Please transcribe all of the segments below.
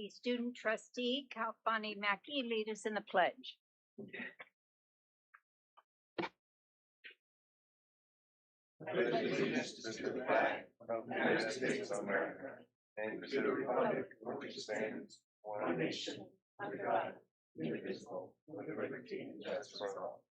Student trustee, Kalfani Mackey, lead us in the pledge. Allegiance to the flag of the United States of America and to the republic for which it stands, one nation, under God, indivisible, with liberty and justice for all.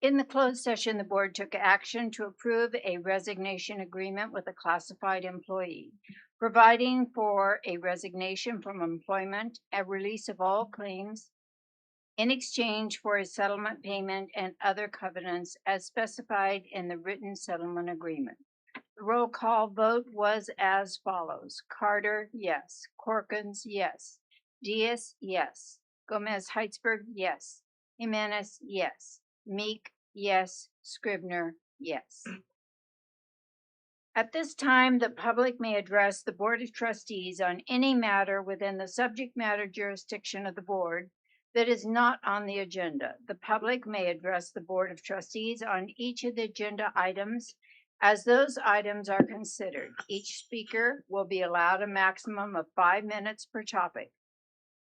In the closed session, the board took action to approve a resignation agreement with a classified employee, providing for a resignation from employment, a release of all claims in exchange for a settlement payment and other covenants as specified in the written settlement agreement. The roll call vote was as follows. Carter, yes. Corkins, yes. Diaz, yes. Gomez Heitzberg, yes. Jimenez, yes. Meek, yes. Scribner, yes. At this time, the public may address the Board of Trustees on any matter within the subject matter jurisdiction of the board that is not on the agenda. The public may address the Board of Trustees on each of the agenda items as those items are considered. Each speaker will be allowed a maximum of 5 minutes per topic.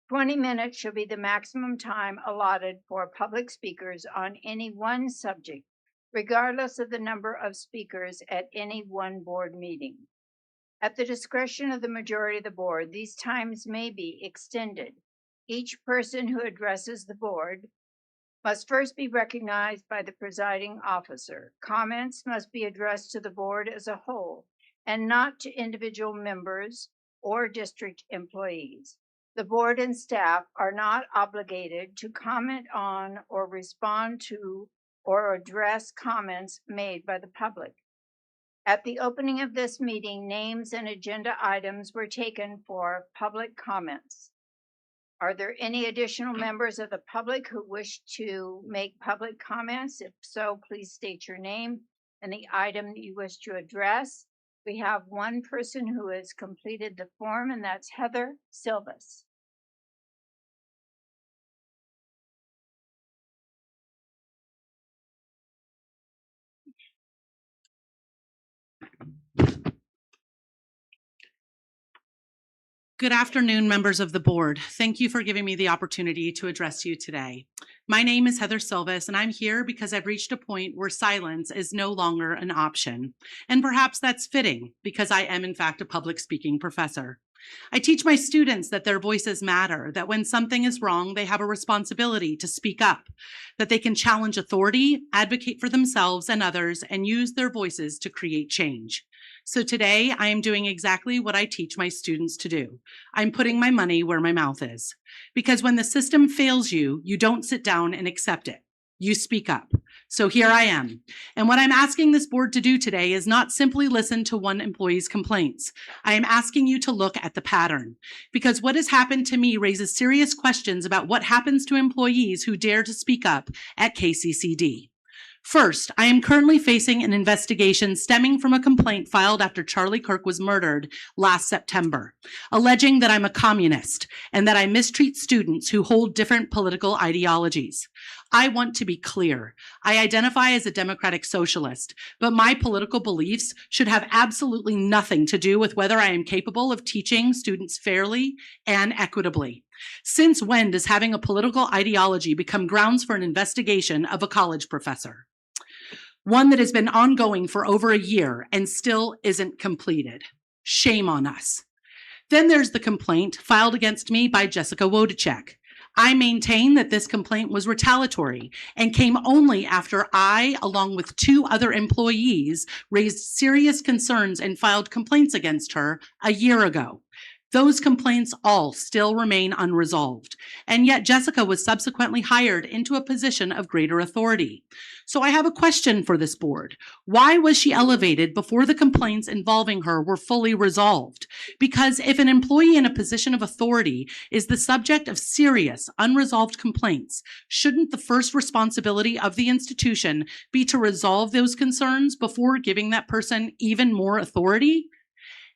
20 minutes shall be the maximum time allotted for public speakers on any one subject, regardless of the number of speakers at any one board meeting. At the discretion of the majority of the board, these times may be extended. Each person who addresses the board must first be recognized by the presiding officer. Comments must be addressed to the board as a whole and not to individual members or district employees. The board and staff are not obligated to comment on or respond to or address comments made by the public. At the opening of this meeting, names and agenda items were taken for public comments. Are there any additional members of the public who wish to make public comments? If so, please state your name and the item that you wish to address. We have one person who has completed the form, and that's Heather Silvas. Good afternoon, members of the board. Thank you for giving me the opportunity to address you today. My name is Heather Silvas, and I'm here because I've reached a point where silence is no longer an option. And perhaps that's fitting because I am, in fact, a public speaking professor. I teach my students that their voices matter, that when something is wrong, they have a responsibility to speak up, that they can challenge authority, advocate for themselves and others, and use their voices to create change. So today, I am doing exactly what I teach my students to do. I'm putting my money where my mouth is. Because when the system fails you, you don't sit down and accept it. You speak up. So here I am. And what I'm asking this board to do today is not simply listen to one employee's complaints. I am asking you to look at the pattern. Because what has happened to me raises serious questions about what happens to employees who dare to speak up at KCCD. First, I am currently facing an investigation stemming from a complaint filed after Charlie Kirk was murdered last September, alleging that I'm a communist and that I mistreat students who hold different political ideologies. I want to be clear. I identify as a democratic socialist, but my political beliefs should have absolutely nothing to do with whether I am capable of teaching students fairly and equitably. Since when does having a political ideology become grounds for an investigation of a college professor? One that has been ongoing for over a year and still isn't completed. Shame on us. Then there's the complaint filed against me by Jessica Wodachek. I maintain that this complaint was retaliatory and came only after I, along with 2 other employees, raised serious concerns and filed complaints against her a year ago. Those complaints all still remain unresolved, and yet Jessica was subsequently hired into a position of greater authority. So I have a question for this board. Why was she elevated before the complaints involving her were fully resolved? Because if an employee in a position of authority is the subject of serious, unresolved complaints, shouldn't the first responsibility of the institution be to resolve those concerns before giving that person even more authority?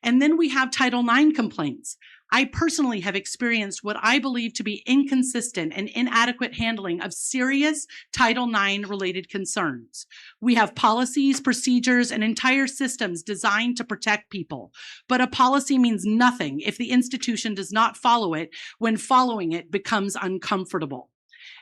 And then we have Title IX complaints. I personally have experienced what I believe to be inconsistent and inadequate handling of serious Title IX related concerns. We have policies, procedures, and entire systems designed to protect people, but a policy means nothing if the institution does not follow it when following it becomes uncomfortable.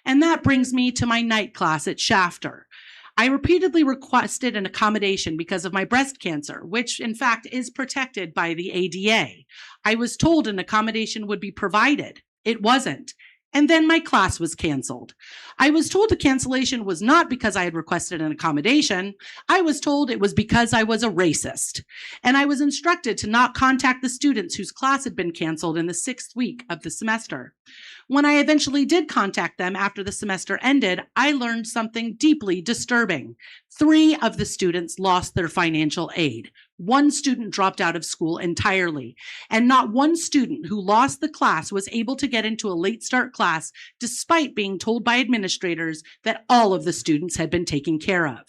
And that brings me to my night class at Shafter. I repeatedly requested an accommodation because of my breast cancer, which in fact is protected by the ADA. I was told an accommodation would be provided. It wasn't. And then my class was canceled. I was told the cancellation was not because I had requested an accommodation. I was told it was because I was a racist. And I was instructed to not contact the students whose class had been canceled in the 6th week of the semester. When I eventually did contact them after the semester ended, I learned something deeply disturbing. 3 of the students lost their financial aid. 1 student dropped out of school entirely, and not one student who lost the class was able to get into a late start class despite being told by administrators that all of the students had been taken care of.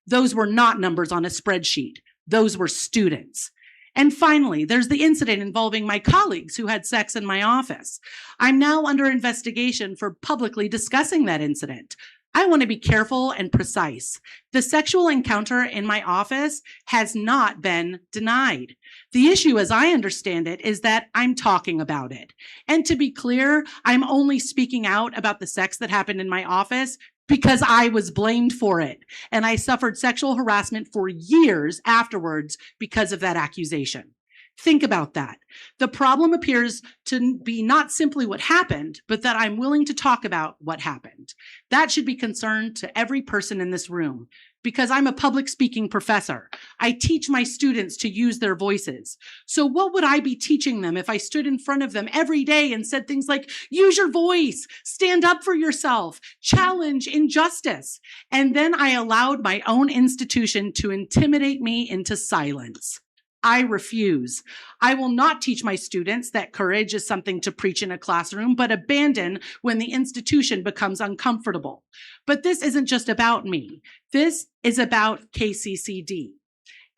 Those were not numbers on a spreadsheet. Those were students. And finally, there's the incident involving my colleagues who had sex in my office. I'm now under investigation for publicly discussing that incident. I want to be careful and precise. The sexual encounter in my office has not been denied. The issue, as I understand it, is that I'm talking about it. And to be clear, I'm only speaking out about the sex that happened in my office because I was blamed for it. And I suffered sexual harassment for years afterwards because of that accusation. Think about that. The problem appears to be not simply what happened, but that I'm willing to talk about what happened. That should be concerned to every person in this room, because I'm a public speaking professor. I teach my students to use their voices. So what would I be teaching them if I stood in front of them every day and said things like, use your voice, stand up for yourself, challenge injustice, and then I allowed my own institution to intimidate me into silence? I refuse. I will not teach my students that courage is something to preach in a classroom, but abandon when the institution becomes uncomfortable. But this isn't just about me. This is about KCCD.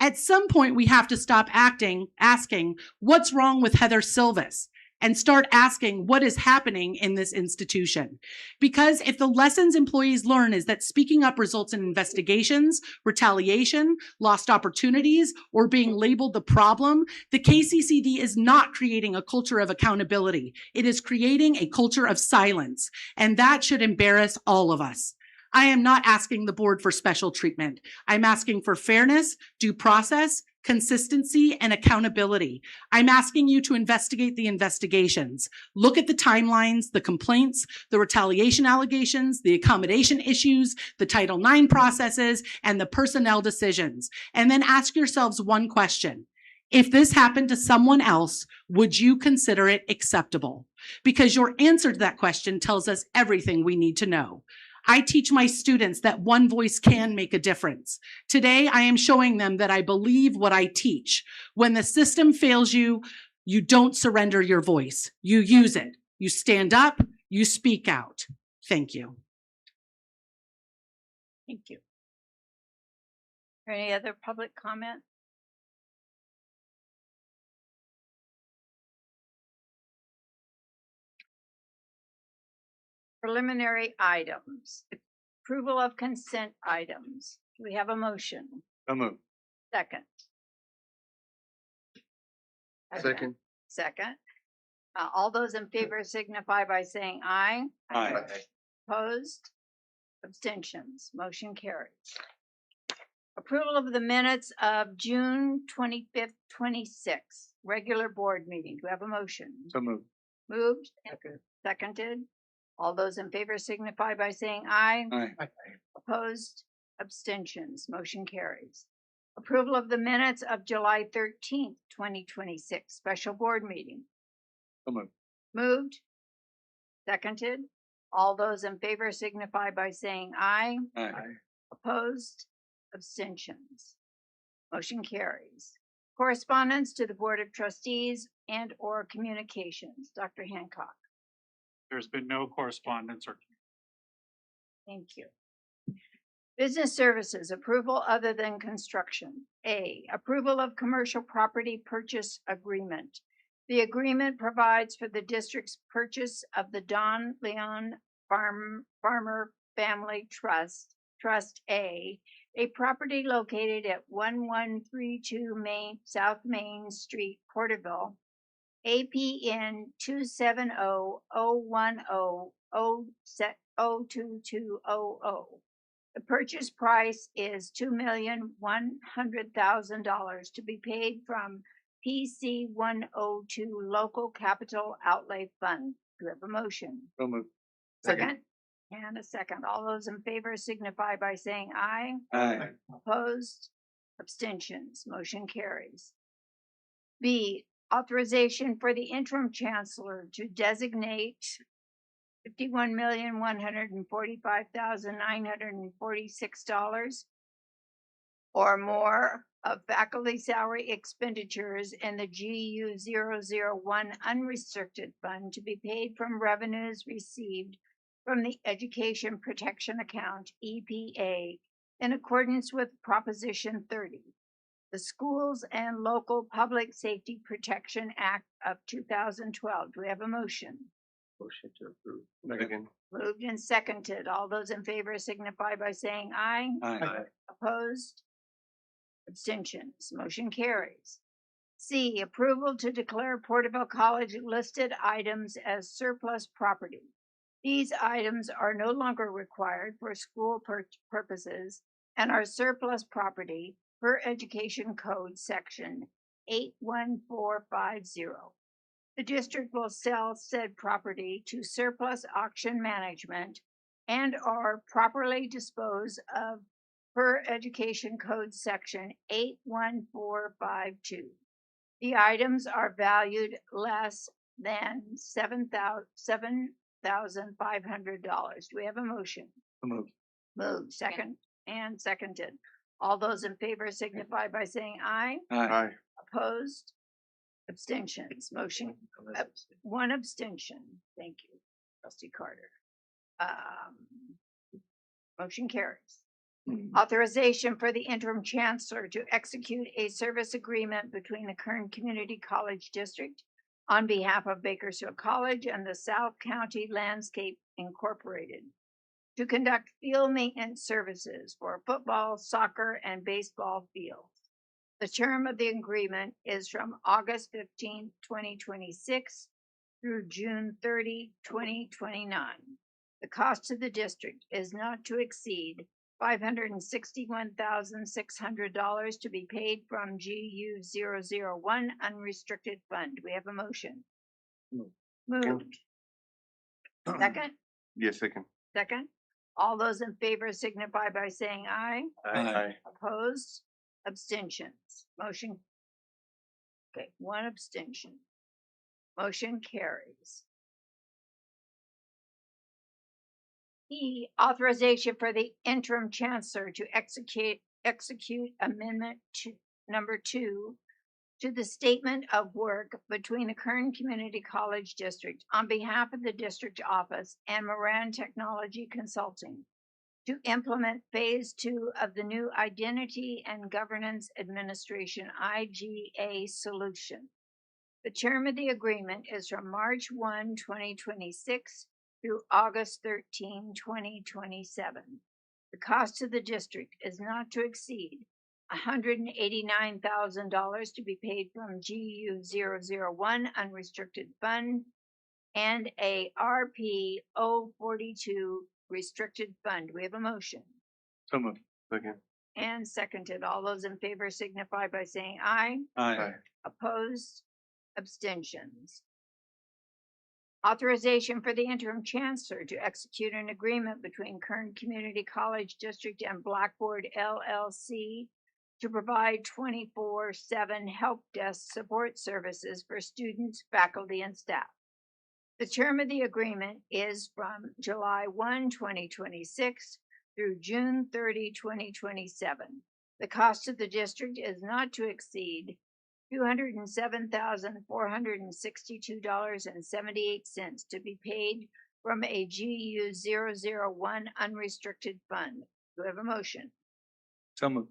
At some point, we have to stop asking, what's wrong with Heather Silvas? And start asking what is happening in this institution. Because if the lessons employees learn is that speaking up results in investigations, retaliation, lost opportunities, or being labeled the problem, the KCCD is not creating a culture of accountability. It is creating a culture of silence, and that should embarrass all of us. I am not asking the board for special treatment. I'm asking for fairness, due process, consistency, and accountability. I'm asking you to investigate the investigations. Look at the timelines, the complaints, the retaliation allegations, the accommodation issues, the Title IX processes, and the personnel decisions. And then ask yourselves one question. If this happened to someone else, would you consider it acceptable? Because your answer to that question tells us everything we need to know. I teach my students that one voice can make a difference. Today, I am showing them that I believe what I teach. When the system fails you, you don't surrender your voice. You use it. You stand up, you speak out. Thank you. Thank you. Any other public comment? Preliminary items. Approval of consent items. Do we have a motion? So moved. Second. Second. Second. All those in favor signify by saying aye. Aye. Opposed? Abstentions? Motion carries. Approval of the minutes of June 25th, 26th, regular board meeting. Do we have a motion? So moved. Moved? Seconded? All those in favor signify by saying aye. Aye. Opposed? Abstentions? Motion carries. Approval of the minutes of July 13th, 2026, special board meeting. So moved. Moved? Seconded? All those in favor signify by saying aye. Aye. Opposed? Abstentions? Motion carries. Correspondence to the Board of Trustees and or communications. Dr. Hancock. There's been no correspondence or Thank you. Business services, approval other than construction. A, approval of commercial property purchase agreement. The agreement provides for the district's purchase of the Don Leon Farmer Family Trust A property located at 1132 South Main Street, Porterville, APN 270-010-02200. The purchase price is $2,100,000 to be paid from PC 102 Local Capital Outlay Fund. Do we have a motion? So moved. Second. And a second. All those in favor signify by saying aye. Aye. Opposed? Abstentions? Motion carries. B, authorization for the interim chancellor to designate $51,145,946 or more of faculty salary expenditures in the GU001 unrestricted fund to be paid from revenues received from the Education Protection Account, EPA, in accordance with Proposition 30, the Schools and Local Public Safety Protection Act of 2012. Do we have a motion? Motion to approve. Second. Moved and seconded. All those in favor signify by saying aye. Aye. Opposed? Abstentions? Motion carries. C, approval to declare Porterville College listed items as surplus property. These items are no longer required for school purposes and are surplus property per Education Code Section 81450. The district will sell said property to surplus auction management and are properly disposed of per Education Code Section 81452. The items are valued less than $7,500. Do we have a motion? So moved. Moved. Second and seconded. All those in favor signify by saying aye. Aye. Opposed? Abstentions? Motion, one abstention. Thank you, Trustee Carter. Motion carries. Authorization for the interim chancellor to execute a service agreement between the Kern Community College District on behalf of Bakersfield College and the South County Landscape Incorporated to conduct field maintenance services for football, soccer, and baseball fields. The term of the agreement is from August 15, 2026 through June 30, 2029. The cost to the district is not to exceed $561,600 to be paid from GU001 unrestricted fund. We have a motion. Moved. Second? Yes, second. Second. All those in favor signify by saying aye. Aye. Opposed? Abstentions? Motion. Okay, one abstention. Motion carries. E, authorization for the interim chancellor to execute amendment number 2 to the statement of work between the Kern Community College District on behalf of the district office and Moran Technology Consulting to implement phase 2 of the new Identity and Governance Administration IGA solution. The term of the agreement is from March 1, 2026 through August 13, 2027. The cost to the district is not to exceed $189,000 to be paid from GU001 unrestricted fund and a RP 042 restricted fund. We have a motion. So moved. Second. And seconded. All those in favor signify by saying aye. Aye. Opposed? Abstentions? Authorization for the interim chancellor to execute an agreement between Kern Community College District and Blackboard LLC to provide 24/7 help desk support services for students, faculty, and staff. The term of the agreement is from July 1, 2026 through June 30, 2027. The cost of the district is not to exceed $207,462.78 to be paid from a GU001 unrestricted fund. Do we have a motion? So moved.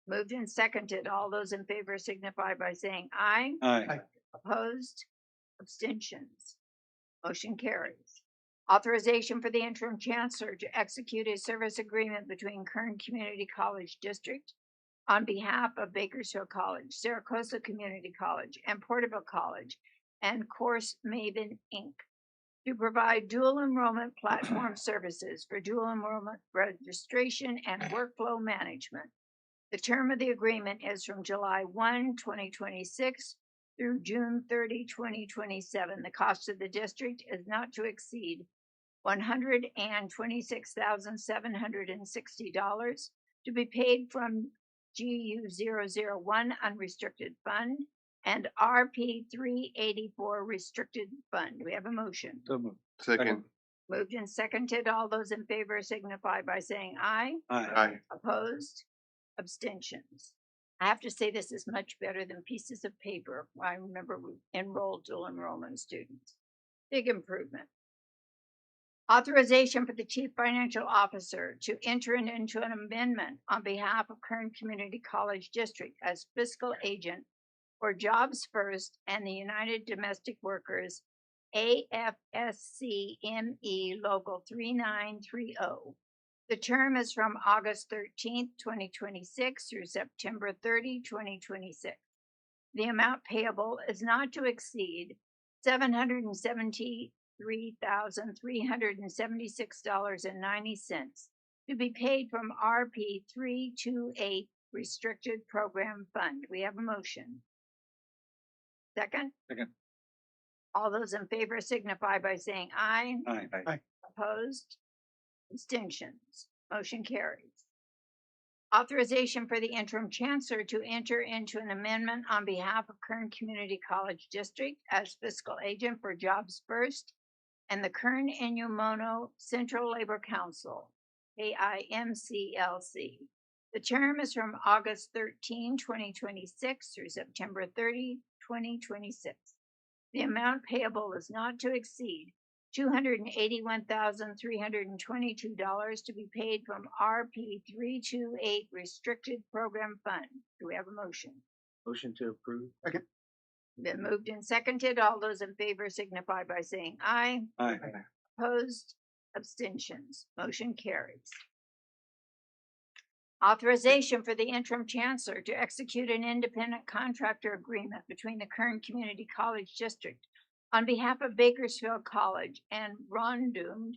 Moved and seconded. All those in favor signify by saying aye. Aye. Opposed? Abstentions? Motion carries. Authorization for the interim chancellor to execute a service agreement between Kern Community College District on behalf of Bakersfield College, Saracosa Community College, and Porterville College, and Course Maven, Inc., to provide dual enrollment platform services for dual enrollment registration and workflow management. The term of the agreement is from July 1, 2026 through June 30, 2027. The cost of the district is not to exceed $126,760 to be paid from GU001 unrestricted fund and RP 384 restricted fund. We have a motion. So moved. Second. Moved and seconded. All those in favor signify by saying aye. Aye. Opposed? Abstentions? I have to say this is much better than pieces of paper. I remember we enrolled dual enrollment students. Big improvement. Authorization for the chief financial officer to enter into an amendment on behalf of Kern Community College District as fiscal agent for Jobs First and the United Domestic Workers AFSCME Local 3930. The term is from August 13th, 2026 through September 30, 2026. The amount payable is not to exceed $773,376.90 to be paid from RP 328 Restricted Program Fund. We have a motion. Second? Second. All those in favor signify by saying aye. Aye. Opposed? Abstentions? Motion carries. Authorization for the interim chancellor to enter into an amendment on behalf of Kern Community College District as fiscal agent for Jobs First and the Kern Inyo Central Labor Council, KIMCLC. The term is from August 13, 2026 through September 30, 2026. The amount payable is not to exceed $281,322 to be paid from RP 328 Restricted Program Fund. Do we have a motion? Motion to approve. Been moved and seconded. All those in favor signify by saying aye. Aye. Opposed? Abstentions? Motion carries. Authorization for the interim chancellor to execute an independent contractor agreement between the Kern Community College District on behalf of Bakersfield College and Rondum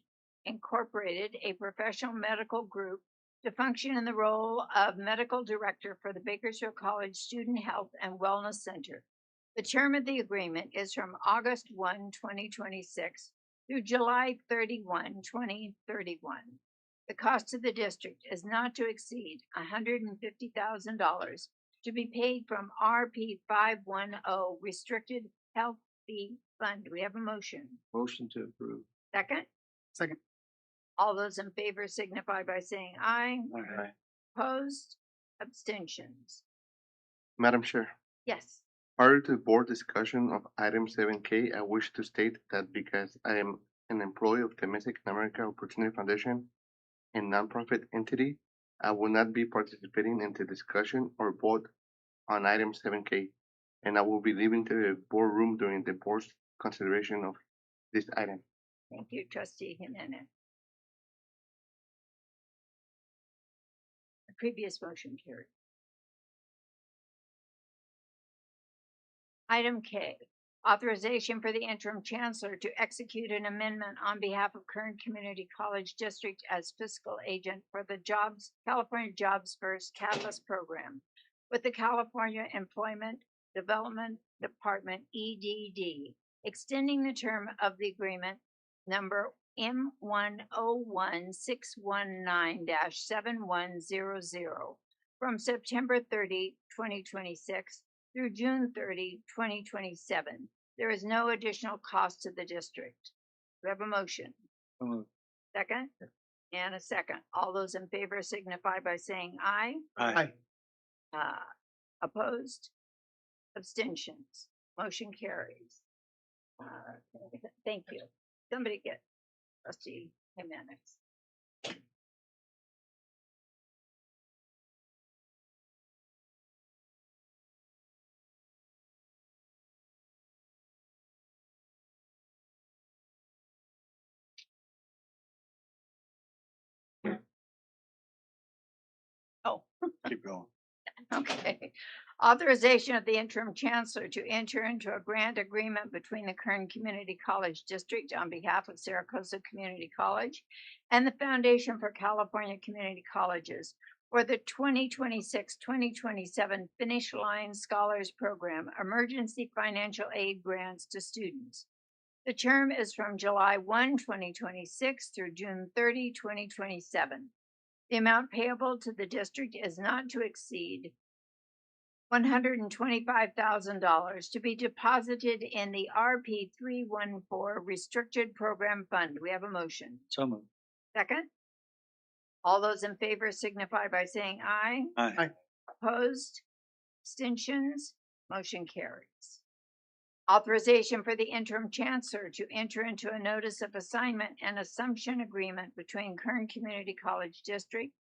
Incorporated, a professional medical group, to function in the role of medical director for the Bakersfield College Student Health and Wellness Center. The term of the agreement is from August 1, 2026 through July 31, 2031. The cost to the district is not to exceed $150,000 to be paid from RP 510 Restricted Health Fee Fund. We have a motion. Motion to approve. Second? Second. All those in favor signify by saying aye. Aye. Opposed? Abstentions? Madam Chair, Yes. prior to the board discussion of item 7K, I wish to state that because I am an employee of the Mexican American Opportunity Foundation, a nonprofit entity, I will not be participating in the discussion or vote on item 7K, and I will be leaving the boardroom during the board's consideration of this item. Thank you, Trustee Jimenez. The previous motion carried. Item K, authorization for the interim chancellor to execute an amendment on behalf of Kern Community College District as fiscal agent for the California Jobs First Catalyst Program with the California Employment Development Department, EDD, extending the term of the agreement number M101619-7100 from September 30, 2026 through June 30, 2027. There is no additional cost to the district. We have a motion. So moved. Second? And a second. All those in favor signify by saying aye. Aye. Opposed? Abstentions? Motion carries. Thank you. Somebody get Trustee Jimenez. Oh, Keep going. okay. Authorization of the interim chancellor to enter into a grant agreement between the Kern Community College District on behalf of Saracosa Community College and the Foundation for California Community Colleges for the 2026-2027 Finish Line Scholars Program emergency financial aid grants to students. The term is from July 1, 2026 through June 30, 2027. The amount payable to the district is not to exceed $125,000 to be deposited in the RP 314 Restricted Program Fund. We have a motion. So moved. Second. All those in favor signify by saying aye. Aye. Opposed? Abstentions? Motion carries. Authorization for the interim chancellor to enter into a notice of assignment and assumption agreement between Kern Community College District,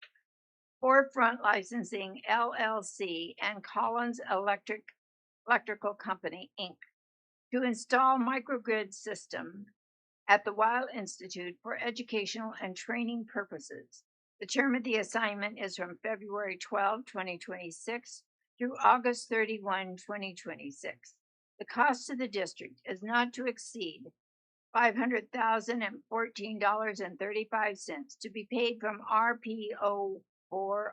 Forefront Licensing LLC, and Collins Electrical Company, Inc., to install microgrid system at the Weil Institute for educational and training purposes. The term of the assignment is from February 12, 2026 through August 31, 2026. The cost to the district is not to exceed $500,014.35 to be paid from RPO 40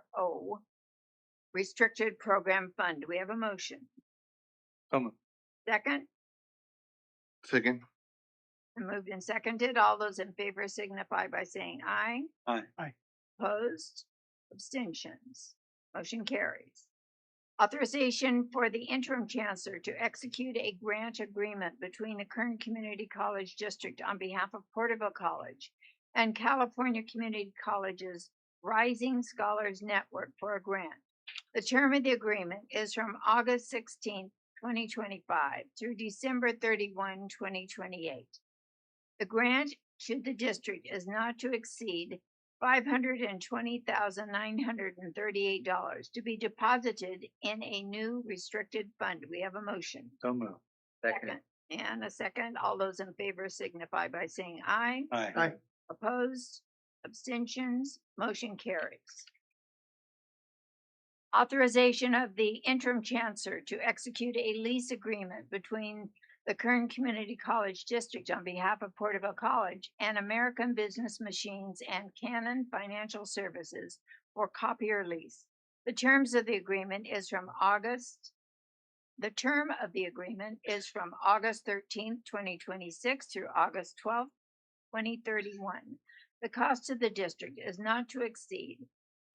Restricted Program Fund. We have a motion. So moved. Second. Second. Moved and seconded. All those in favor signify by saying aye. Aye. Aye. Opposed? Abstentions? Motion carries. Authorization for the interim chancellor to execute a grant agreement between the Kern Community College District on behalf of Porterville College and California Community Colleges Rising Scholars Network for a grant. The term of the agreement is from August 16, 2025 through December 31, 2028. The grant to the district is not to exceed $520,938 to be deposited in a new restricted fund. We have a motion. So moved. Second. And a second. All those in favor signify by saying aye. Aye. Aye. Opposed? Abstentions? Motion carries. Authorization of the interim chancellor to execute a lease agreement between the Kern Community College District on behalf of Porterville College and American Business Machines and Canon Financial Services for copier lease. The term of the agreement is from August 13th, 2026 through August 12th, 2031. The cost to the district is not to exceed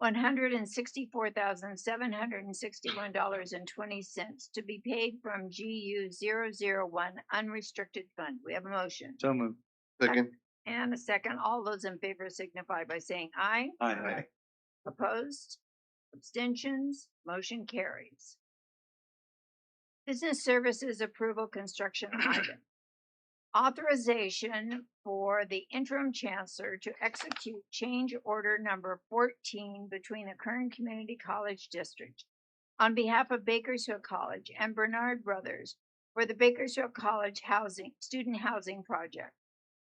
$164,761.20 to be paid from GU001 unrestricted fund. We have a motion. So moved. Second. And a second. All those in favor signify by saying aye. Aye. Opposed? Abstentions? Motion carries. Business services approval construction item. Authorization for the interim chancellor to execute change order number 14 between the Kern Community College District on behalf of Bakersfield College and Bernard Brothers for the Bakersfield College student housing project.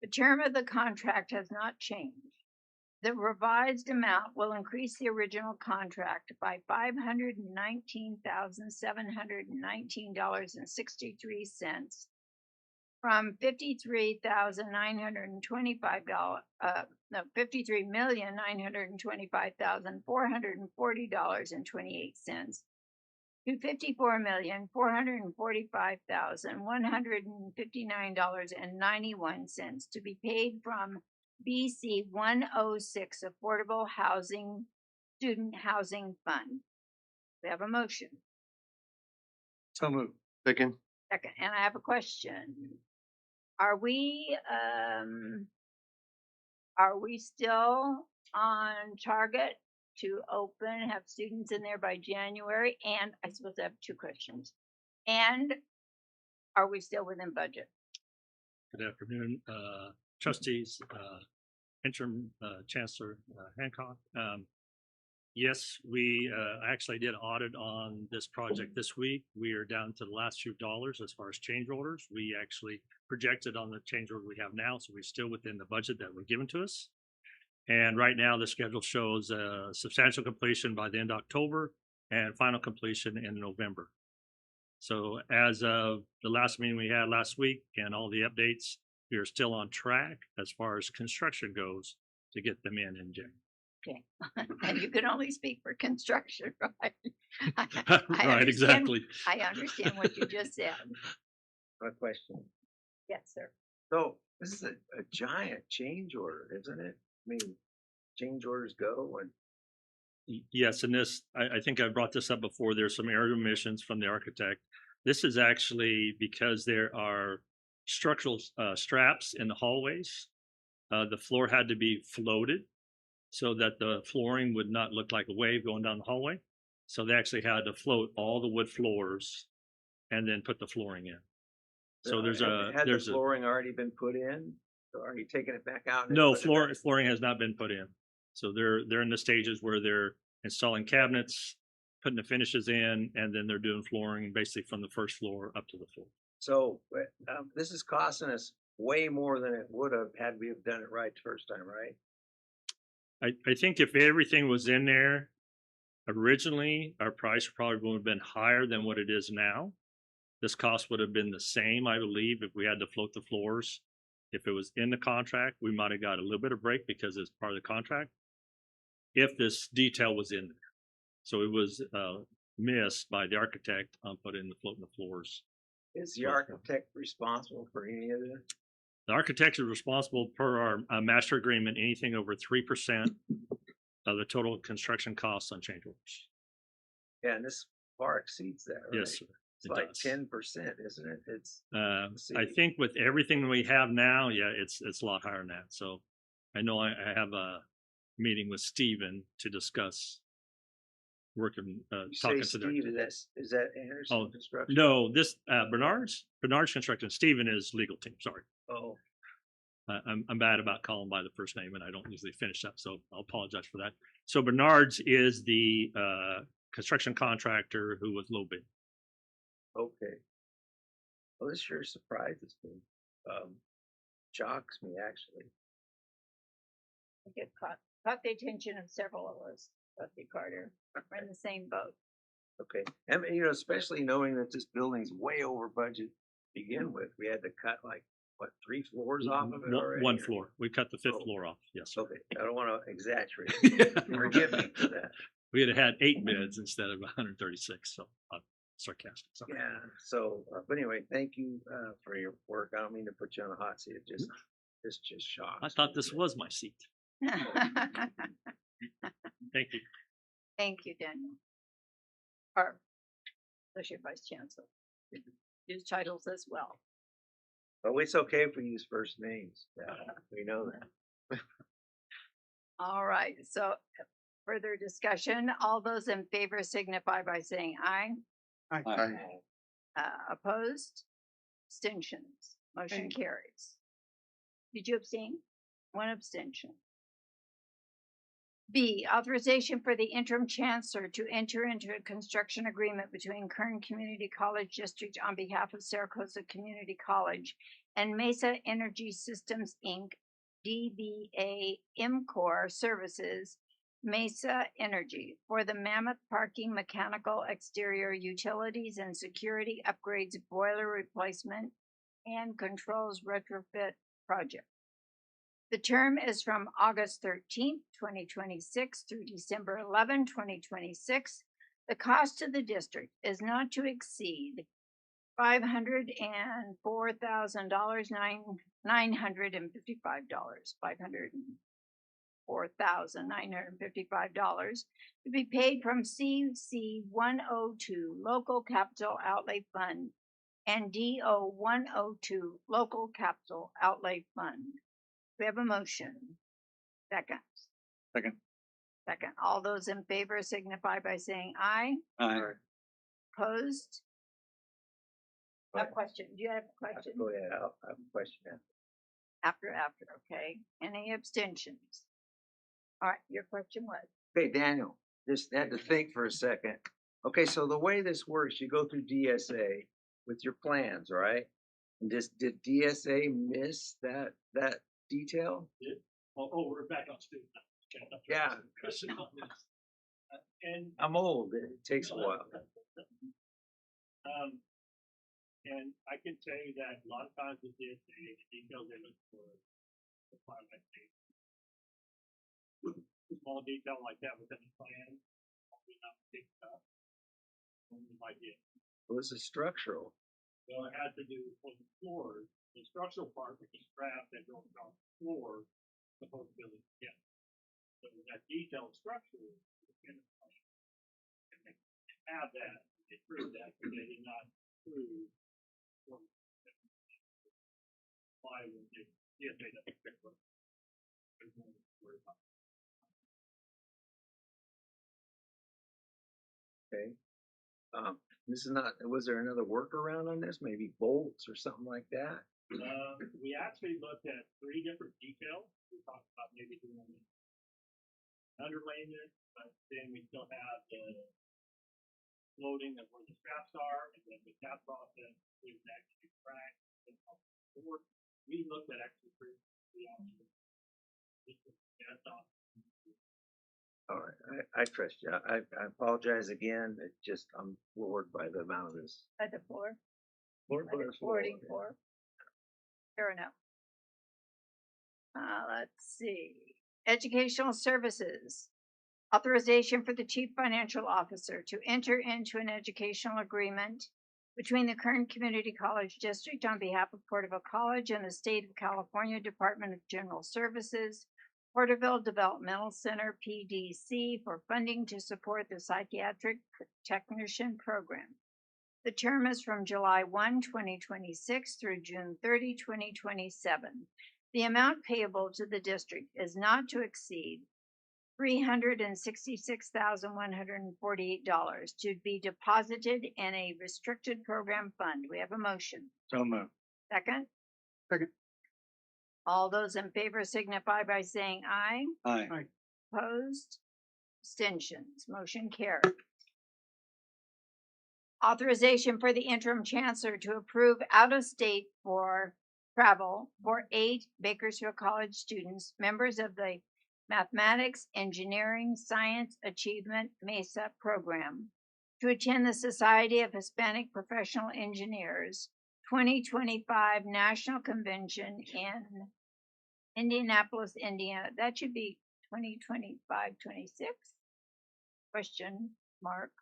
The term of the contract has not changed. The revised amount will increase the original contract by $519,719.63 from $53,925,440.28 to $54,445,159.91 to be paid from BC 106 Affordable Housing Student Housing Fund. We have a motion. So moved. Second. Second, and I have a question. Are we still on target to have students in there by January? And I suppose I have two questions. And are we still within budget? Good afternoon, trustees, interim chancellor Hancock. Yes, we actually did audit on this project this week. We are down to the last few dollars as far as change orders. We actually projected on the change order we have now, so we're still within the budget that were given to us. And right now, the schedule shows substantial completion by the end of October and final completion in November. So as of the last meeting we had last week and all the updates, we are still on track as far as construction goes to get them in January. Okay, and you can only speak for construction, right? I Right, understand- exactly. I understand what you just said. My question. Yes, sir. So this is a giant change order, isn't it? I mean, change orders go and Yes, and this, I think I brought this up before. There's some error omissions from the architect. This is actually because there are structural straps in the hallways. The floor had to be floated so that the flooring would not look like a wave going down the hallway. So they actually had to float all the wood floors and then put the flooring in. So there's had the flooring already been put in? So are you taking it back out? and no putting it back? flooring has not been put in. So they're in the stages where they're installing cabinets, putting the finishes in, and then they're doing flooring basically from the first floor up to the floor. So this is costing us way more than it would have had we have done it right the first time, right? I think if everything was in there originally, our price probably would have been higher than what it is now. This cost would have been the same, I believe, if we had to float the floors. If it was in the contract, we might have got a little bit of break because it's part of the contract. If this detail was in there. So it was missed by the architect on putting the floating the floors. Is the architect responsible for any of this? The architect is responsible per our master agreement, anything over 3% of the total construction costs on change orders. Yeah, and this far exceeds that, right? Yes, sir. It's It like does. 10%, isn't it? It's I think with everything we have now, yeah, it's a lot higher than that. So I know I have a meeting with Steven to discuss working, you talking say to the Steve, is that Anderson Oh, Construction? no, this Bernard's Construction. Steven is legal team. Sorry, Oh, I'm bad about calling by the first name, and I don't usually finish that, so I'll apologize for that. So Bernard's is the construction contractor who was low bid. okay. Well, this sure surprises me. Shocks me actually. I get caught the attention of several of us, Trustee Carter. We're in the same boat. Okay, and especially knowing that this building's way over budget to begin with, we had to cut like what 3 floors off of it already? One floor. We cut the fifth Oh. floor off. Yes, sir. Okay, I don't want to exaggerate. Yeah. Forgive me for that. We had 8 bids instead of 136. So I'm sarcastic. Sorry. Yeah. So, but anyway, thank you for your work. I don't mean to put you on the hot seat. It just shocks. I thought this was my seat. Thank you. Thank you, Daniel. Or, Associate Vice Chancellor. Use titles as well. Oh, it's okay if we use first names. Yeah, we know that. All right, so further discussion, all those in favor signify by saying aye. Aye. Opposed? Abstentions? Motion carries. Did you abstain? One abstention. B, authorization for the interim chancellor to enter into a construction agreement between Kern Community College District on behalf of Saracosa Community College and Mesa Energy Systems, Inc., DBA IMCOR Services, Mesa Energy, for the Mammoth Parking Mechanical Exterior Utilities and Security Upgrades Boiler Replacement and Controls Retrofit Project. The term is from August 13th, 2026 through December 11, 2026. The cost to the district is not to exceed $504,955. $504,955 to be paid from CC 102 Local Capital Outlay Fund and DO 102 Local Capital Outlay Fund. We have a motion. Second. Second. All those in favor signify by saying aye. Aye. Opposed? A Aye. question. Do you have a question? Go ahead. I'll have a question after. After, okay. Any abstentions? All right, your question was? Okay, Daniel, just had to think for a second. Okay, so the way this works, you go through DSA with your plans, right? And did DSA miss that detail? Oh, we're back on student. Okay, that's right. Yeah. Question on this. And I'm old. It takes a while. And I can tell you that a lot of times with this, the details they look for the plan, like a small detail like that within the plan, probably not picked up. When we might get. It was a structural. Well, it had to do with the floors, the structural part, which is draft that goes on the floor, the whole building. Yeah. So that detailed structure is in the plan. And they have that, they proved that, but they did not prove why would they, yes, they don't pick up. There's no worry about it. Okay. This is not, was there another workaround on this? Maybe bolts or something like that? We actually looked at 3 different details. We talked about maybe doing underlaying it, but then we still have the loading of where the straps are, and then with that process, we actually crack. We looked at actually 3 options. That's all. All right. I trust you. I apologize again. It just, I'm floored by the amount of this. By the floor, Floored by by the the floor. forwarding floor. Fair enough. Let's see. Educational services. Authorization for the chief financial officer to enter into an educational agreement between the Kern Community College District on behalf of Porterville College and the State of California Department of General Services, Porterville Developmental Center, PDC, for funding to support the psychiatric technician program. The term is from July 1, 2026 through June 30, 2027. The amount payable to the district is not to exceed $366,148 to be deposited in a restricted program fund. We have a motion. So moved. Second? Second. All those in favor signify by saying aye. Aye. Opposed? Abstentions? Motion carried. Authorization for the interim chancellor to approve out-of-state for travel for 8 Bakersfield College students, members of the Mathematics, Engineering, Science Achievement MESA program, to attend the Society of Hispanic Professional Engineers 2025 National Convention in Indianapolis, Indiana. That should be 2025-26? Question mark.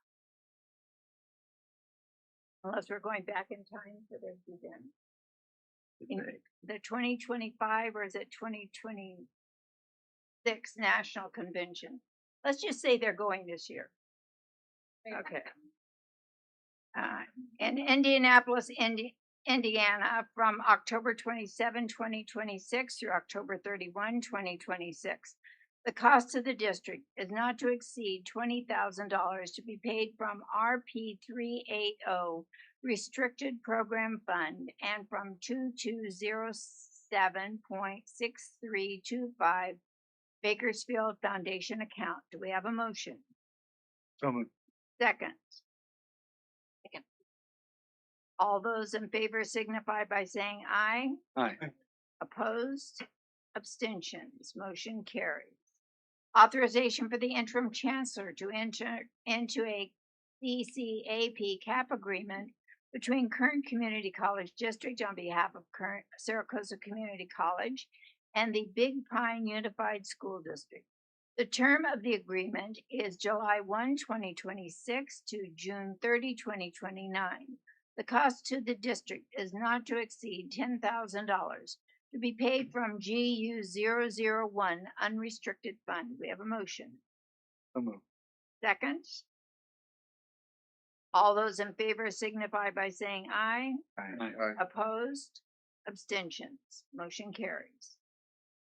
Unless we're going back in time for their event. The 2025, or is it 2026 National Convention? Let's just say they're going this year. Okay. In Indianapolis, Indiana, from October 27, 2026 through October 31, 2026. The cost to the district is not to exceed $20,000 to be paid from RP 380 Restricted Program Fund and from 2207.6325 Bakersfield Foundation account. Do we have a motion? So moved. Second. All those in favor signify by saying aye. Aye. Opposed? Abstentions? Motion carries. Authorization for the interim chancellor to enter into a CCAP cap agreement between Kern Community College District on behalf of Kern Saracosa Community College and the Big Pine Unified School District. The term of the agreement is July 1, 2026 to June 30, 2029. The cost to the district is not to exceed $10,000 to be paid from GU001 unrestricted fund. We have a motion. So moved. Second. All those in favor signify by saying aye. Aye. Opposed? Abstentions? Motion carries.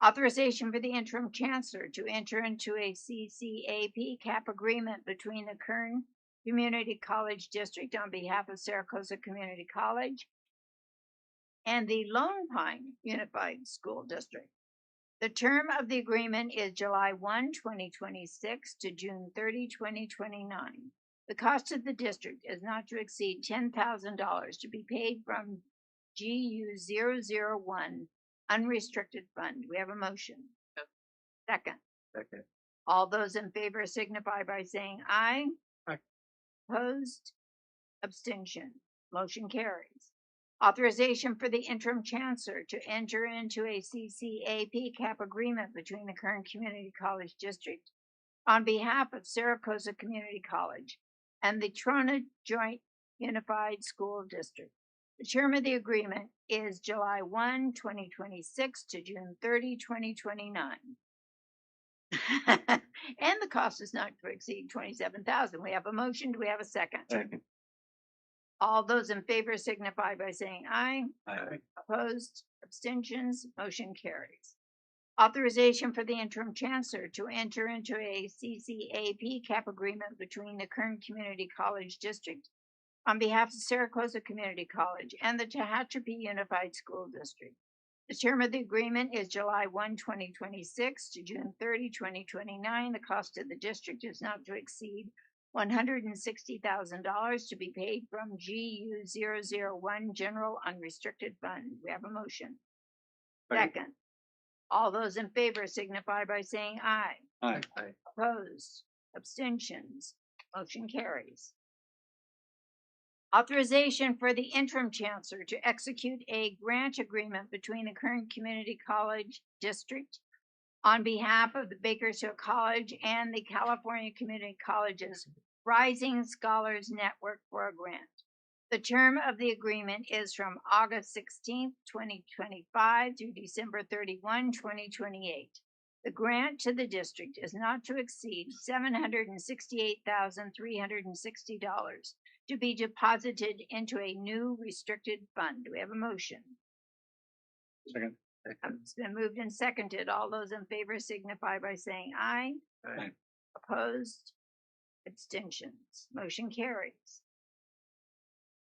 Authorization for the interim chancellor to enter into a CCAP cap agreement between the Kern Community College District on behalf of Saracosa Community College and the Lone Pine Unified School District. The term of the agreement is July 1, 2026 to June 30, 2029. The cost of the district is not to exceed $10,000 to be paid from GU001 unrestricted fund. We have a motion. Second. Second. All those in favor signify by saying aye. Aye. Opposed? Abstention. Motion carries. Authorization for the interim chancellor to enter into a CCAP cap agreement between the Kern Community College District on behalf of Saracosa Community College and the Trona Joint Unified School District. The term of the agreement is July 1, 2026 to June 30, 2029. And the cost is not to exceed $27,000. We have a motion. Do we have a second? Second. All those in favor signify by saying aye. Aye. Opposed? Abstentions? Motion carries. Authorization for the interim chancellor to enter into a CCAP cap agreement between the Kern Community College District on behalf of Saracosa Community College and the Tehachapi Unified School District. The term of the agreement is July 1, 2026 to June 30, 2029. The cost of the district is not to exceed $160,000 to be paid from GU001 General Unrestricted Fund. We have a motion. Second. All those in favor signify by saying aye. Aye. Aye. Opposed? Abstentions? Motion carries. Authorization for the interim chancellor to execute a grant agreement between the Kern Community College District on behalf of the Bakersfield College and the California Community Colleges Rising Scholars Network for a grant. The term of the agreement is from August 16, 2025 through December 31, 2028. The grant to the district is not to exceed $768,360 to be deposited into a new restricted fund. Do we have a motion? Second. It's been moved and seconded. All those in favor signify by saying aye. Aye. Opposed? Abstentions? Motion carries.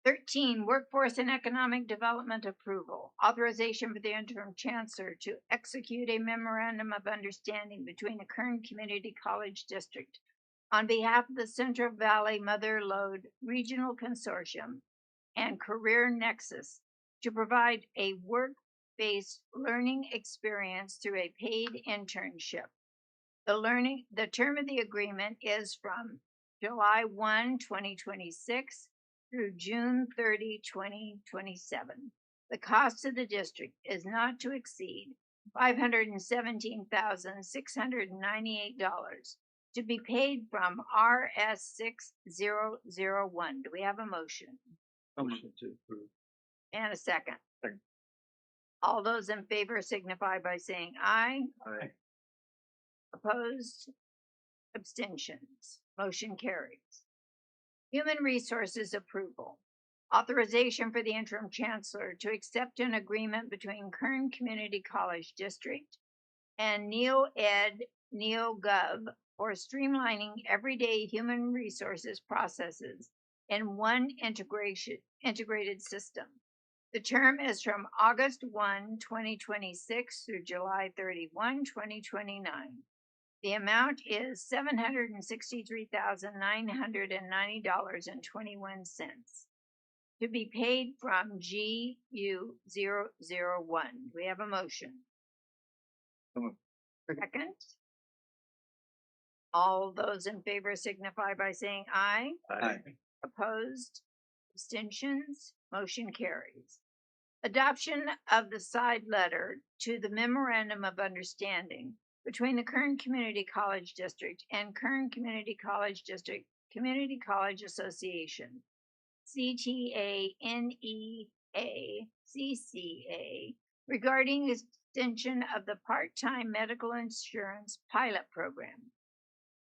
13, Workforce and Economic Development Approval. Authorization for the interim chancellor to execute a memorandum of understanding between the Kern Community College District on behalf of the Central Valley Mother Lode Regional Consortium and Career Nexus to provide a work-based learning experience through a paid internship. The term of the agreement is from July 1, 2026 through June 30, 2027. The cost of the district is not to exceed $517,698 to be paid from RS6001. Do we have a motion? Motion to approve. And a second? Second. All those in favor signify by saying aye. Aye. Opposed? Abstentions? Motion carries. Human Resources Approval. Authorization for the interim chancellor to accept an agreement between Kern Community College District and NeoGov for streamlining everyday human resources processes in one integrated system. The term is from August 1, 2026 through July 31, 2029. The amount is $763,990.21 to be paid from GU001. We have a motion. So moved. Second. All those in favor signify by saying aye. Aye. Opposed? Abstentions? Motion carries. Adoption of the side letter to the Memorandum of Understanding between the Kern Community College District and Kern Community College District Community College Association, CTANEA-CCA, regarding extension of the part-time medical insurance pilot program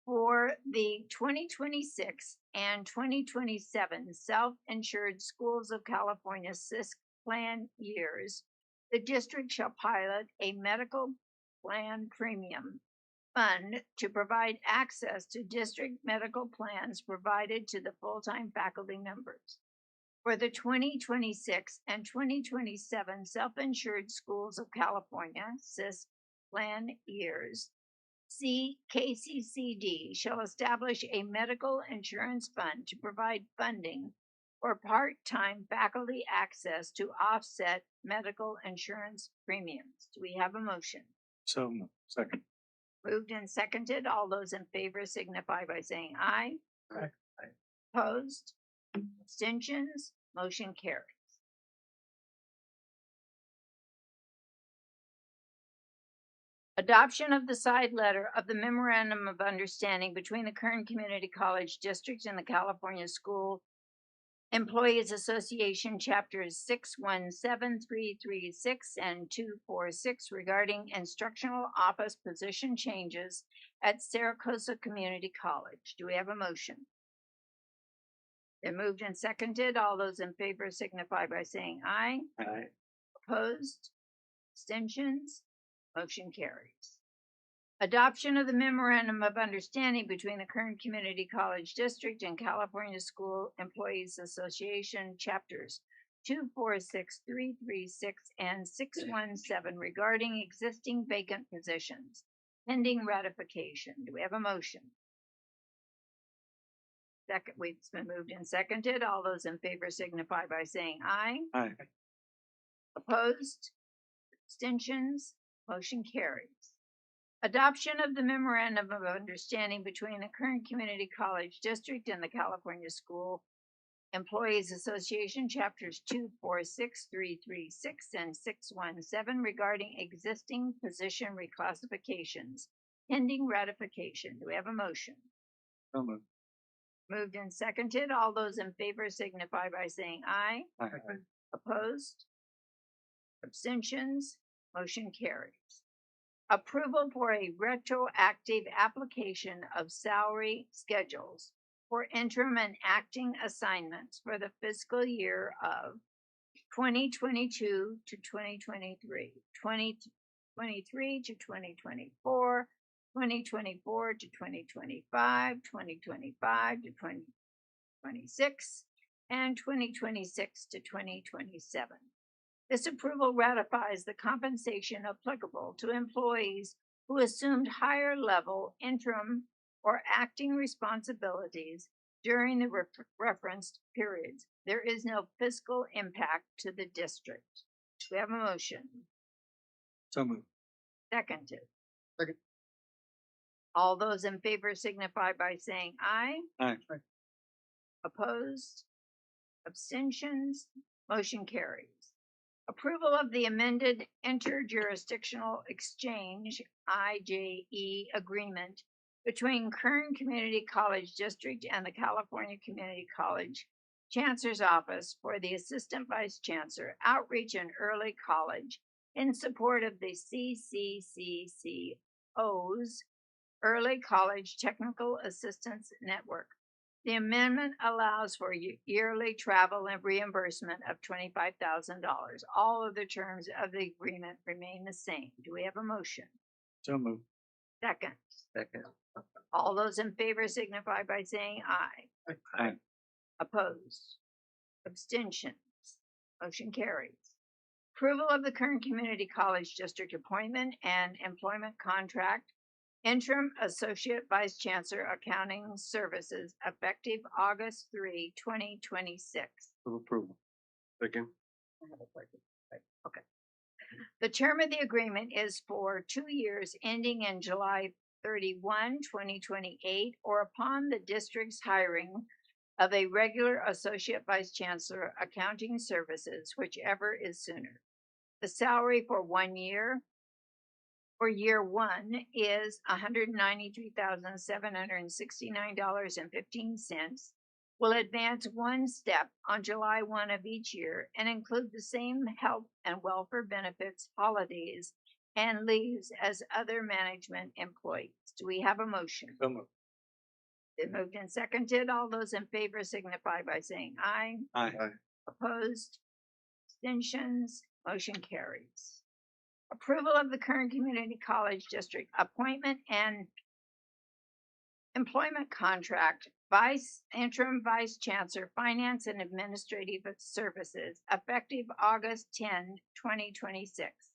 for the 2026 and 2027 self-insured Schools of California SISC plan years. The district shall pilot a medical plan premium fund to provide access to district medical plans provided to the full-time faculty members. For the 2026 and 2027 self-insured Schools of California SISC plan years, KCCD shall establish a medical insurance fund to provide funding for part-time faculty access to offset medical insurance premiums. Do we have a motion? So moved. Second. Moved and seconded. All those in favor signify by saying aye. Aye. Opposed? Abstentions? Motion carries. Adoption of the side letter of the memorandum of understanding between the Kern Community College District and the California School Employees Association Chapters 617336 and 246 regarding instructional office position changes at Saracosa Community College. Do we have a motion? Been moved and seconded. All those in favor signify by saying aye. Aye. Opposed? Abstentions? Motion carries. Adoption of the memorandum of understanding between the Kern Community College District and California School Employees Association Chapters 246, 336, and 617 regarding existing vacant positions, pending ratification. Do we have a motion? Second, it's been moved and seconded. All those in favor signify by saying aye. Aye. Opposed? Abstentions? Motion carries. Adoption of the memorandum of understanding between the Kern Community College District and the California School Employees Association Chapters 246, 336, and 617 regarding existing position reclassifications, pending ratification. Do we have a motion? So moved. Moved and seconded. All those in favor signify by saying aye. Aye. Opposed? Abstentions? Motion carries. Approval for a retroactive application of salary schedules for interim and acting assignments for the fiscal year of 2022 to 2023, 2023 to 2024, 2024 to 2025, 2025 to 2026, and 2026 to 2027. This approval ratifies the compensation applicable to employees who assumed higher level interim or acting responsibilities during the referenced periods. There is no fiscal impact to the district. We have a motion. So moved. Seconded. Second. All those in favor signify by saying aye. Aye. Opposed? Abstentions? Motion carries. Approval of the amended interjurisdictional exchange IJE agreement between Kern Community College District and the California Community College Chancellor's Office for the Assistant Vice Chancellor Outreach and Early College in support of the CCCCO's Early College Technical Assistance Network. The amendment allows for yearly travel and reimbursement of $25,000. All of the terms of the agreement remain the same. Do we have a motion? So moved. Second. Second. All those in favor signify by saying aye. Aye. Opposed? Abstentions? Motion carries. Approval of the Kern Community College District appointment and employment contract. Interim Associate Vice Chancellor Accounting Services effective August 3, 2026. For approval. Second. Okay. The term of the agreement is for 2 years ending in July 31, 2028, or upon the district's hiring of a regular Associate Vice Chancellor Accounting Services, whichever is sooner. The salary for 1 year for year one is $193,769.15, will advance one step on July 1 of each year and include the same health and welfare benefits, holidays, and leaves as other management employees. Do we have a motion? So moved. Been moved and seconded. All those in favor signify by saying aye. Aye. Opposed? Abstentions? Motion carries. Approval of the Kern Community College District appointment and employment contract, interim vice chancellor, finance and administrative services, effective August 10, 2026.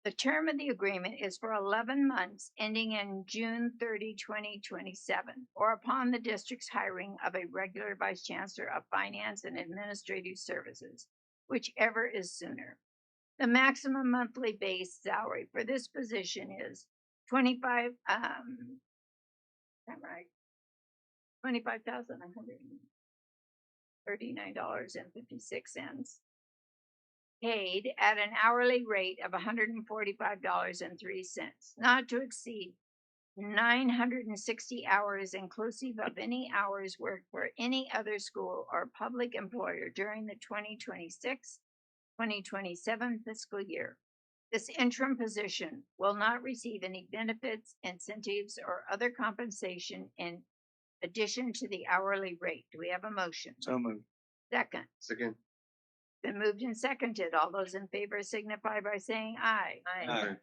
The term of the agreement is for 11 months, ending in June 30, 2027, or upon the district's hiring of a regular vice chancellor of finance and administrative services, whichever is sooner. The maximum monthly base salary for this position is 25, is that right? $25,139.56 paid at an hourly rate of $145.03, not to exceed 960 hours inclusive of any hours worked for any other school or public employer during the 2026-2027 fiscal year. This interim position will not receive any benefits, incentives, or other compensation in addition to the hourly rate. Do we have a motion? So moved. Second. Second. Been moved and seconded. All those in favor signify by saying aye. Aye.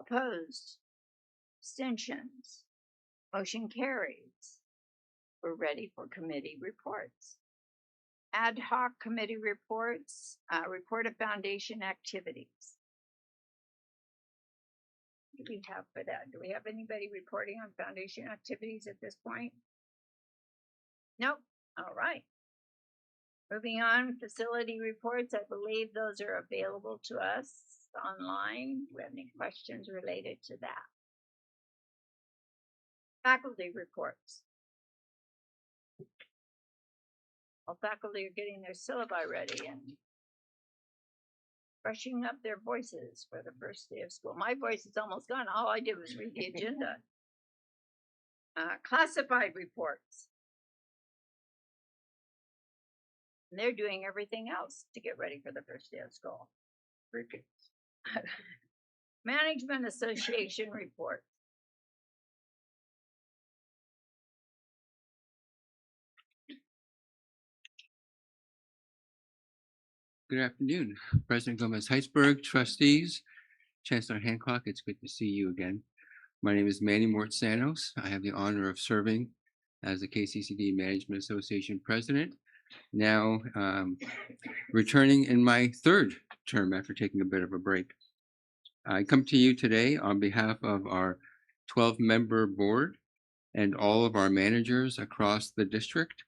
Opposed? Abstentions? Motion carries. We're ready for committee reports. Ad hoc committee reports, report of foundation activities. What do we have for that? Do we have anybody reporting on foundation activities at this point? Nope. All right. Moving on, facility reports. I believe those are available to us online. Do we have any questions related to that? Faculty reports. Well, faculty are getting their syllabi ready and brushing up their voices for the first day of school. My voice is almost gone. All I did was read the agenda. Classified reports. And they're doing everything else to get ready for the first day of school. Management Association report. Good afternoon, President Gomez-Heisberg, trustees, Chancellor Hancock. It's good to see you again. My name is Manny Mortsanos. I have the honor of serving as the KCCD Management Association president, now returning in my third term after taking a bit of a break. I come to you today on behalf of our 12-member board and all of our managers across the district.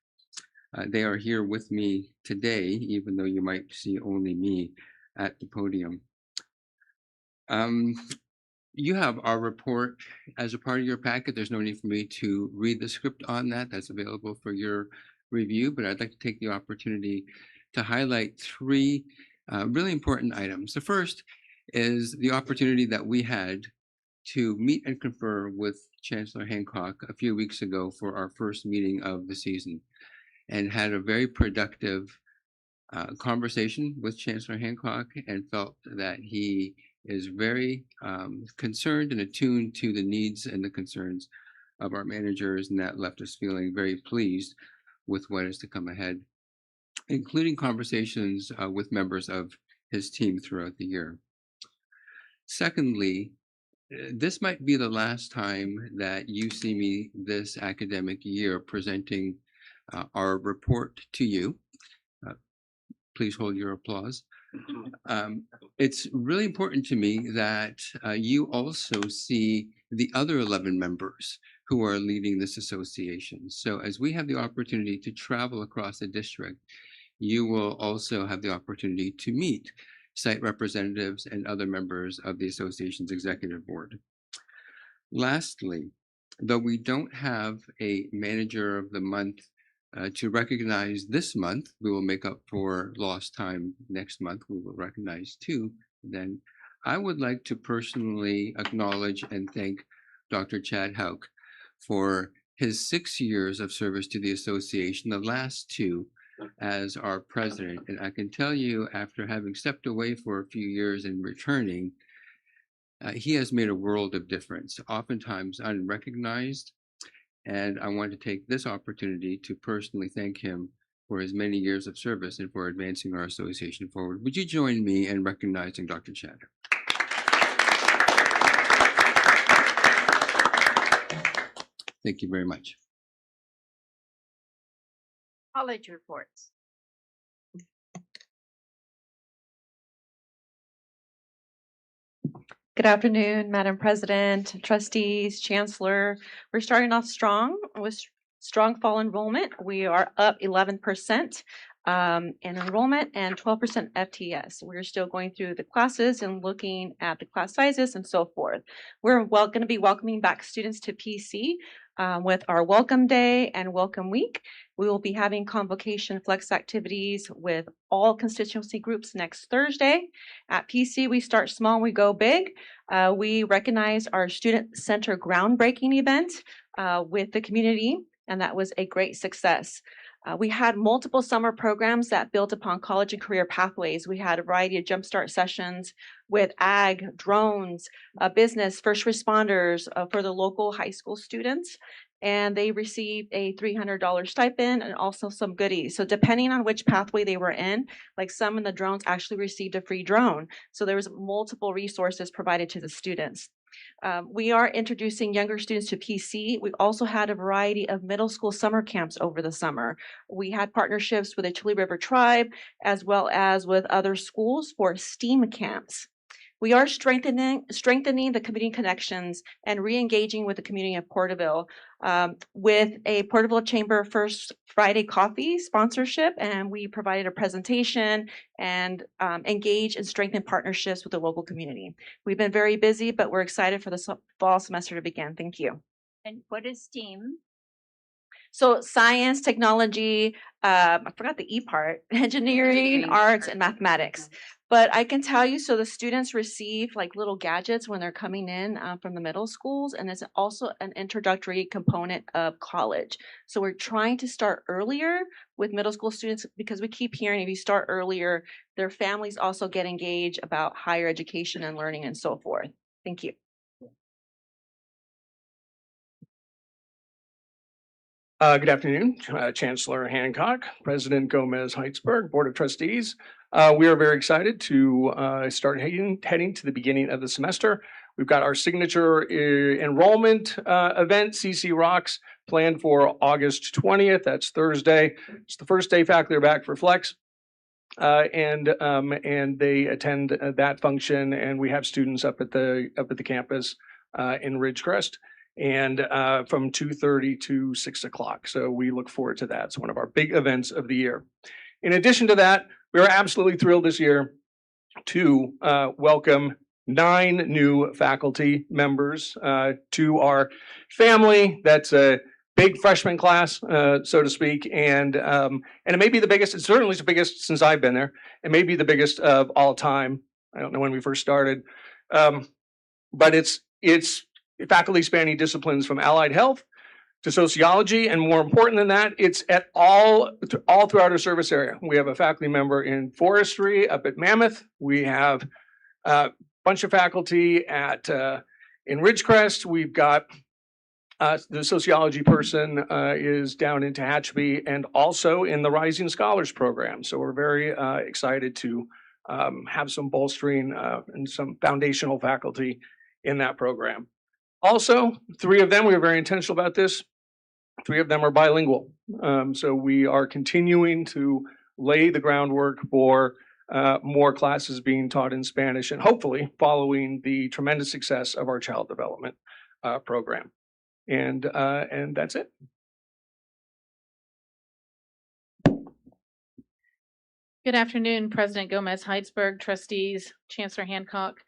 They are here with me today, even though you might see only me at the podium. You have our report as a part of your packet. There's no need for me to read the script on that. That's available for your review, but I'd like to take the opportunity to highlight three really important items. The first is the opportunity that we had to meet and confer with Chancellor Hancock a few weeks ago for our first meeting of the season, and had a very productive conversation with Chancellor Hancock, and felt that he is very concerned and attuned to the needs and the concerns of our managers, and that left us feeling very pleased with what is to come ahead, including conversations with members of his team throughout the year. Secondly, this might be the last time that you see me this academic year presenting our report to you. Please hold your applause. It's really important to me that you also see the other 11 members who are leading this association. So as we have the opportunity to travel across the district, you will also have the opportunity to meet site representatives and other members of the association's executive board. Lastly, though we don't have a manager of the month to recognize this month, we will make up for lost time next month. We will recognize two. Then I would like to personally acknowledge and thank Dr. Chad Hauk for his 6 years of service to the association, the last two as our president. And I can tell you, after having stepped away for a few years and returning, he has made a world of difference, oftentimes unrecognized. And I want to take this opportunity to personally thank him for his many years of service and for advancing our association forward. Would you join me in recognizing Dr. Chad? Thank you very much. College reports. Good afternoon, Madam President, trustees, Chancellor. We're starting off strong with strong fall enrollment. We are up 11% in enrollment and 12% FTS. We're still going through the classes and looking at the class sizes and so forth. We're going to be welcoming back students to PC with our Welcome Day and Welcome Week. We will be having convocation flex activities with all constituency groups next Thursday. At PC, we start small, we go big. We recognize our student center groundbreaking event with the community, and that was a great success. We had multiple summer programs that built upon college and career pathways. We had a variety of jumpstart sessions with ag, drones, business, first responders for the local high school students. And they received a $300 stipend and also some goodies. So depending on which pathway they were in, like some in the drones actually received a free drone. So there was multiple resources provided to the students. We are introducing younger students to PC. We also had a variety of middle school summer camps over the summer. We had partnerships with the Chile River Tribe as well as with other schools for STEAM camps. We are strengthening the community connections and re-engaging with the community of Porterville with a Porterville Chamber First Friday Coffee sponsorship, and we provided a presentation and engage and strengthen partnerships with the local community. We've been very busy, but we're excited for the fall semester to begin. Thank you. And what is STEAM? So science, technology, I forgot the E part, engineering, arts, and mathematics. But I can tell you, so the students receive like little gadgets when they're coming in from the middle schools, and it's also an introductory component of college. So we're trying to start earlier with middle school students because we keep hearing if you start earlier, their families also get engaged about higher education and learning and so forth. Thank you. Good afternoon, Chancellor Hancock, President Gomez Heitzberg, Board of Trustees. We are very excited to start heading to the beginning of the semester. We've got our signature enrollment event, CC Rocks, planned for August 20th. That's Thursday. It's the first day faculty are back for Flex. And they attend that function, and we have students up at the campus in Ridgecrest, and from 2:30 to 6 o'clock. So we look forward to that. It's one of our big events of the year. In addition to that, we are absolutely thrilled this year to welcome 9 new faculty members to our family. That's a big freshman class, so to speak, and it may be the biggest. It's certainly the biggest since I've been there. It may be the biggest of all time. I don't know when we first started, but it's faculty spanning disciplines from allied health to sociology, and more important than that, it's at all throughout our service area. We have a faculty member in forestry up at Mammoth. We have a bunch of faculty at in Ridgecrest. We've got the sociology person is down in Tehachapi and also in the Rising Scholars Program. So we're very excited to have some bolstering and some foundational faculty in that program. Also, 3 of them, we were very intentional about this. 3 of them are bilingual. So we are continuing to lay the groundwork for more classes being taught in Spanish, and hopefully following the tremendous success of our child development program. And that's it. Good afternoon, President Gomez Heitzberg, trustees, Chancellor Hancock.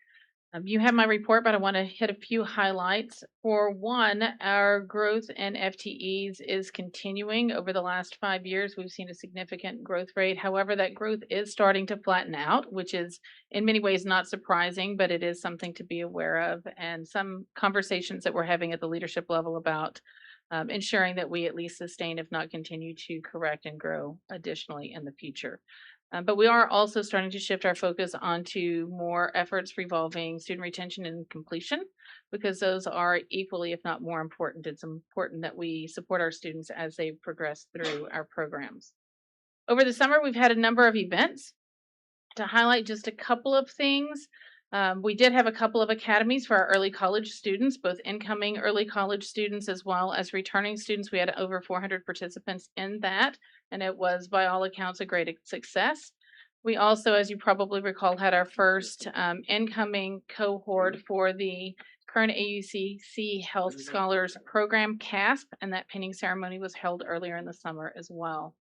You have my report, but I want to hit a few highlights. For one, our growth in FTEs is continuing. Over the last 5 years, we've seen a significant growth rate. However, that growth is starting to flatten out, which is in many ways not surprising, but it is something to be aware of, and some conversations that we're having at the leadership level about ensuring that we at least sustain, if not continue to correct and grow additionally in the future. But we are also starting to shift our focus onto more efforts revolving student retention and completion, because those are equally, if not more important. It's important that we support our students as they progress through our programs. Over the summer, we've had a number of events. To highlight just a couple of things, we did have a couple of academies for our early college students, both incoming early college students as well as returning students. We had over 400 participants in that, and it was by all accounts a great success. We also, as you probably recall, had our first incoming cohort for the Kern AUCC Health Scholars Program, CASP, and that pinning ceremony was held earlier in the summer as well.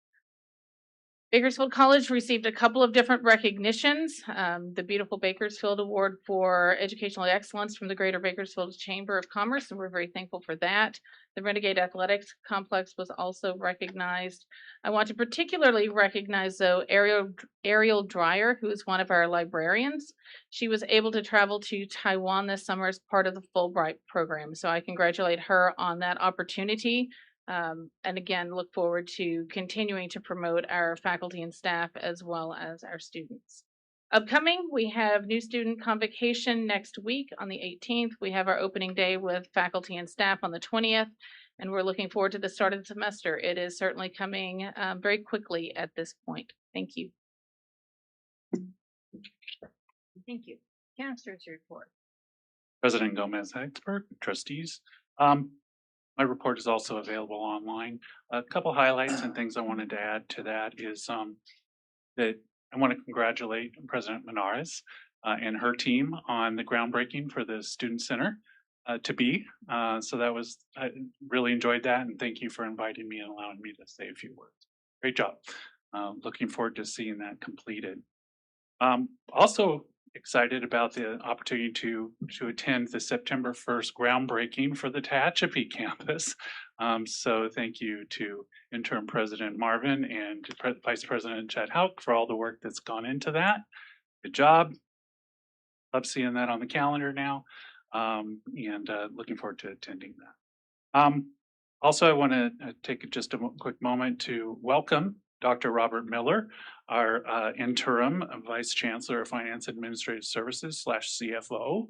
Bakersfield College received a couple of different recognitions. The beautiful Bakersfield Award for Educational Excellence from the Greater Bakersfield Chamber of Commerce, and we're very thankful for that. The Renegade Athletics Complex was also recognized. I want to particularly recognize, though, Ariel Dreyer, who is one of our librarians. She was able to travel to Taiwan this summer as part of the Fulbright program, so I congratulate her on that opportunity. And again, look forward to continuing to promote our faculty and staff as well as our students. Upcoming, we have new student convocation next week on the 18th. We have our opening day with faculty and staff on the 20th, and we're looking forward to the start of the semester. It is certainly coming very quickly at this point. Thank you. Thank you. Chancellor's report. President Gomez Heitzberg, trustees. My report is also available online. A couple highlights and things I wanted to add to that is that I want to congratulate President Menares and her team on the groundbreaking for the Student Center to be. So that was, I really enjoyed that, and thank you for inviting me and allowing me to say a few words. Great job. Looking forward to seeing that completed. Also excited about the opportunity to attend the September 1st groundbreaking for the Tehachapi campus. So thank you to Interim President Marvin and Vice President Chad Hauk for all the work that's gone into that. Good job. Love seeing that on the calendar now, and looking forward to attending that. Also, I want to take just a quick moment to welcome Dr. Robert Miller, our interim Vice Chancellor of Finance Administrative Services / CFO,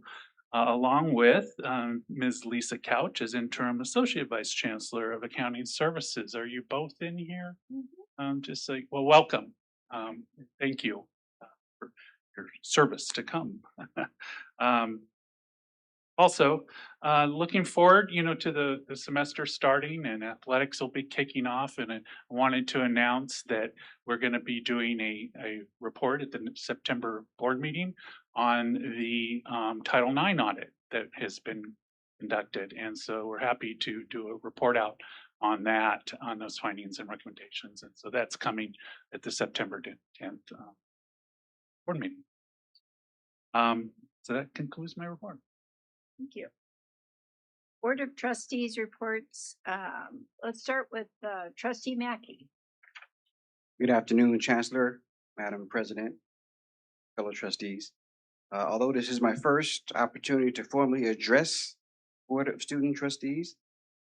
along with Ms. Lisa Couch as interim Associate Vice Chancellor of Accounting Services. Are you both in here? Just say, well, welcome. Thank you for your service to come. Also, looking forward, to the semester starting, and athletics will be kicking off, and I wanted to announce that we're going to be doing a report at the September board meeting on the Title IX audit that has been conducted, and so we're happy to do a report out on that, on those findings and recommendations, and so that's coming at the September 10th board meeting. So that concludes my report. Thank you. Board of Trustees reports. Let's start with Trustee Mackey. Good afternoon, Chancellor, Madam President, fellow trustees. Although this is my first opportunity to formally address Board of Student Trustees,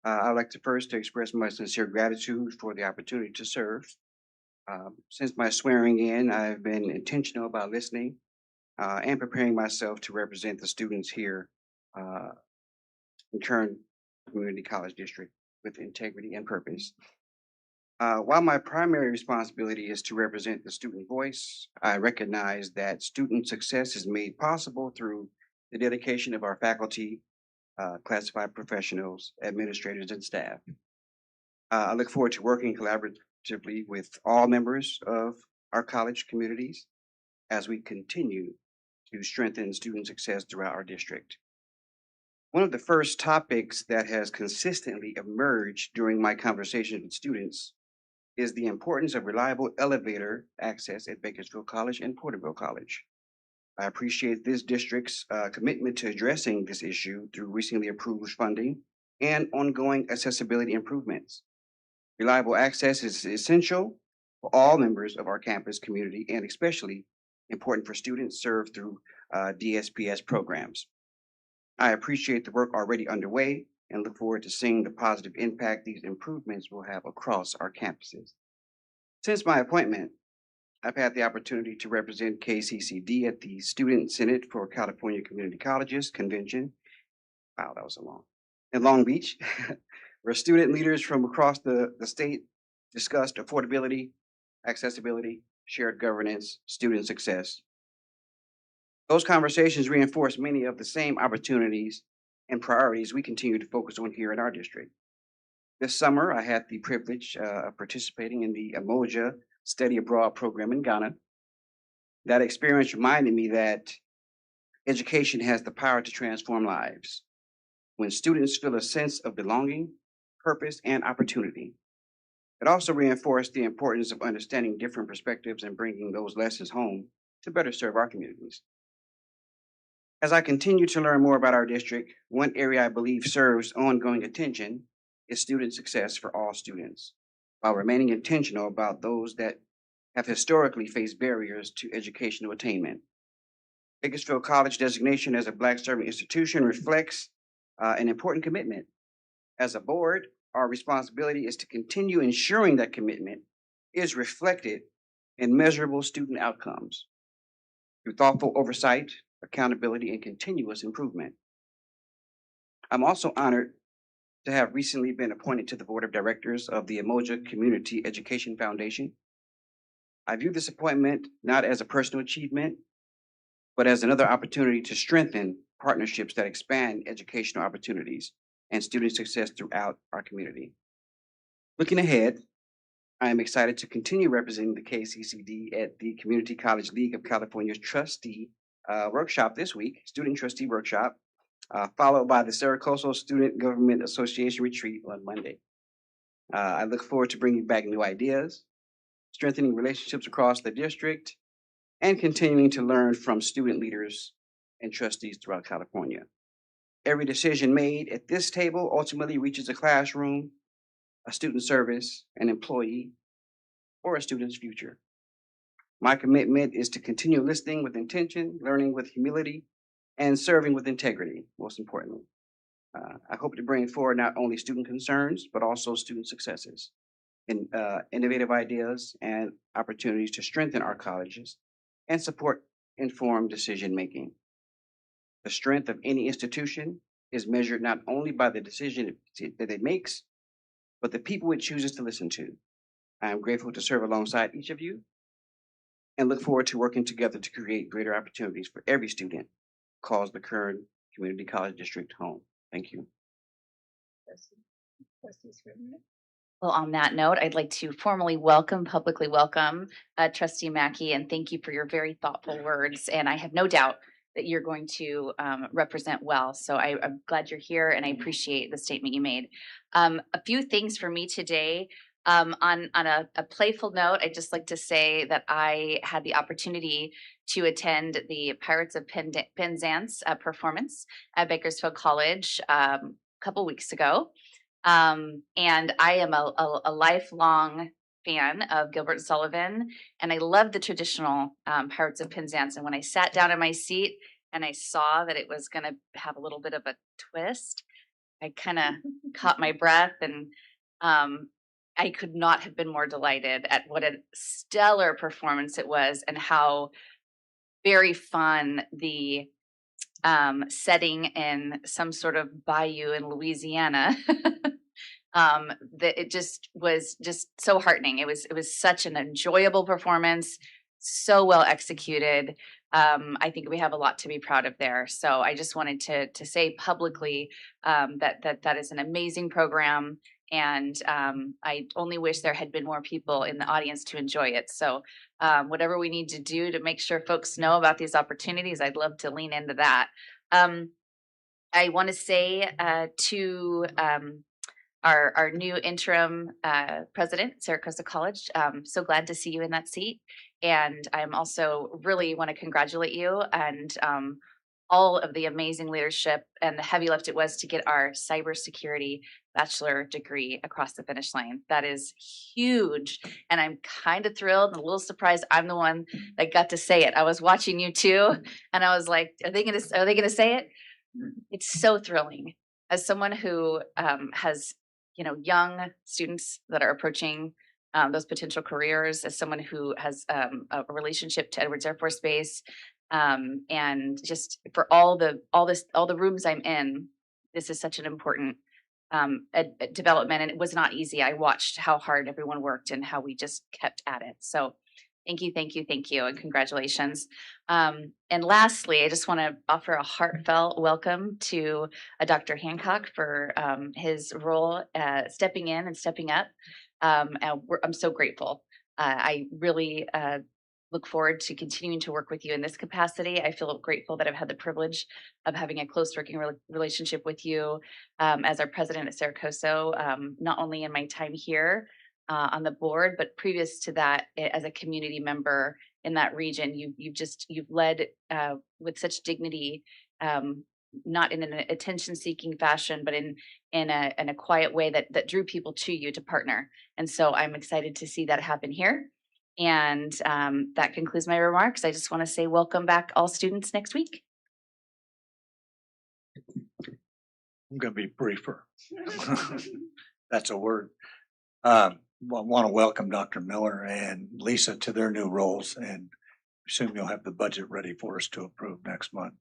I'd like to first express my sincere gratitude for the opportunity to serve. Since my swearing in, I've been intentional about listening and preparing myself to represent the students here in Kern Community College District with integrity and purpose. While my primary responsibility is to represent the student voice, I recognize that student success is made possible through the dedication of our faculty, classified professionals, administrators, and staff. I look forward to working collaboratively with all members of our college communities as we continue to strengthen student success throughout our district. One of the first topics that has consistently emerged during my conversations with students is the importance of reliable elevator access at Bakersfield College and Porterville College. I appreciate this district's commitment to addressing this issue through recently approved funding and ongoing accessibility improvements. Reliable access is essential for all members of our campus community, and especially important for students served through DSPS programs. I appreciate the work already underway and look forward to seeing the positive impact these improvements will have across our campuses. Since my appointment, I've had the opportunity to represent KCCD at the Student Senate for California Community Colleges Convention. Wow, that was so long. In Long Beach, where student leaders from across the state discussed affordability, accessibility, shared governance, student success. Those conversations reinforce many of the same opportunities and priorities we continue to focus on here in our district. This summer, I had the privilege of participating in the Umoja Study Abroad program in Ghana. That experience reminded me that education has the power to transform lives. When students feel a sense of belonging, purpose, and opportunity, It also reinforced the importance of understanding different perspectives and bringing those lessons home to better serve our communities. As I continue to learn more about our district, one area I believe serves ongoing attention is student success for all students, while remaining intentional about those that have historically faced barriers to educational attainment. Bakersfield College designation as a Black serving institution reflects an important commitment. As a board, our responsibility is to continue ensuring that commitment is reflected in measurable student outcomes through thoughtful oversight, accountability, and continuous improvement. I'm also honored to have recently been appointed to the board of directors of the Emoja Community Education Foundation. I view this appointment not as a personal achievement, but as another opportunity to strengthen partnerships that expand educational opportunities and student success throughout our community. Looking ahead, I am excited to continue representing the KCCD at the Community College League of California's trustee workshop this week, student trustee workshop, followed by the Saracoso Student Government Association retreat on Monday. I look forward to bringing back new ideas, strengthening relationships across the district, and continuing to learn from student leaders and trustees throughout California. Every decision made at this table ultimately reaches a classroom, a student service, an employee, or a student's future. My commitment is to continue listening with intention, learning with humility, and serving with integrity, most importantly. I hope to bring forward not only student concerns, but also student successes and innovative ideas and opportunities to strengthen our colleges and support informed decision-making. The strength of any institution is measured not only by the decision that it makes, but the people it chooses to listen to. I am grateful to serve alongside each of you and look forward to working together to create greater opportunities for every student who calls the Kern Community College District home. Thank you. Well, on that note, I'd like to formally publicly welcome Trustee Mackey, and thank you for your very thoughtful words. And I have no doubt that you're going to represent well. So I'm glad you're here, and I appreciate the statement you made. A few things for me today. On a playful note, I'd just like to say that I had the opportunity to attend the Pirates of Penzance performance at Bakersfield College a couple weeks ago. And I am a lifelong fan of Gilbert Sullivan, and I love the traditional Pirates of Penzance. And when I sat down in my seat and I saw that it was going to have a little bit of a twist, I kind of caught my breath, and I could not have been more delighted at what a stellar performance it was, and how very fun the setting in some sort of bayou in Louisiana. That it just was just so heartening. It was such an enjoyable performance, so well executed. I think we have a lot to be proud of there. So I just wanted to say publicly that is an amazing program, and I only wish there had been more people in the audience to enjoy it. So whatever we need to do to make sure folks know about these opportunities, I'd love to lean into that. I want to say to our new interim president, Saracosa College. So glad to see you in that seat. And I'm also really want to congratulate you and all of the amazing leadership and the heavy lift it was to get our cybersecurity bachelor degree across the finish line. That is huge. And I'm kind of thrilled and a little surprised I'm the one that got to say it. I was watching you too, and I was like, are they gonna say it? It's so thrilling. As someone who has young students that are approaching those potential careers, as someone who has a relationship to Edwards Air Force Base, and just for all the rooms I'm in, this is such an important development, and it was not easy. I watched how hard everyone worked and how we just kept at it. So thank you, and congratulations. And lastly, I just want to offer a heartfelt welcome to Dr. Hancock for his role stepping in and stepping up. And I'm so grateful. I really look forward to continuing to work with you in this capacity. I feel grateful that I've had the privilege of having a close working relationship with you as our president at Saracosa, not only in my time here, on the board, but previous to that, as a community member in that region, you've led with such dignity, not in an attention-seeking fashion, but in a quiet way that drew people to you to partner. And so I'm excited to see that happen here. And that concludes my remarks. I just want to say welcome back, all students, next week. I'm going to be briefer. That's a word. Want to welcome Dr. Miller and Lisa to their new roles, and assume you'll have the budget ready for us to approve next month.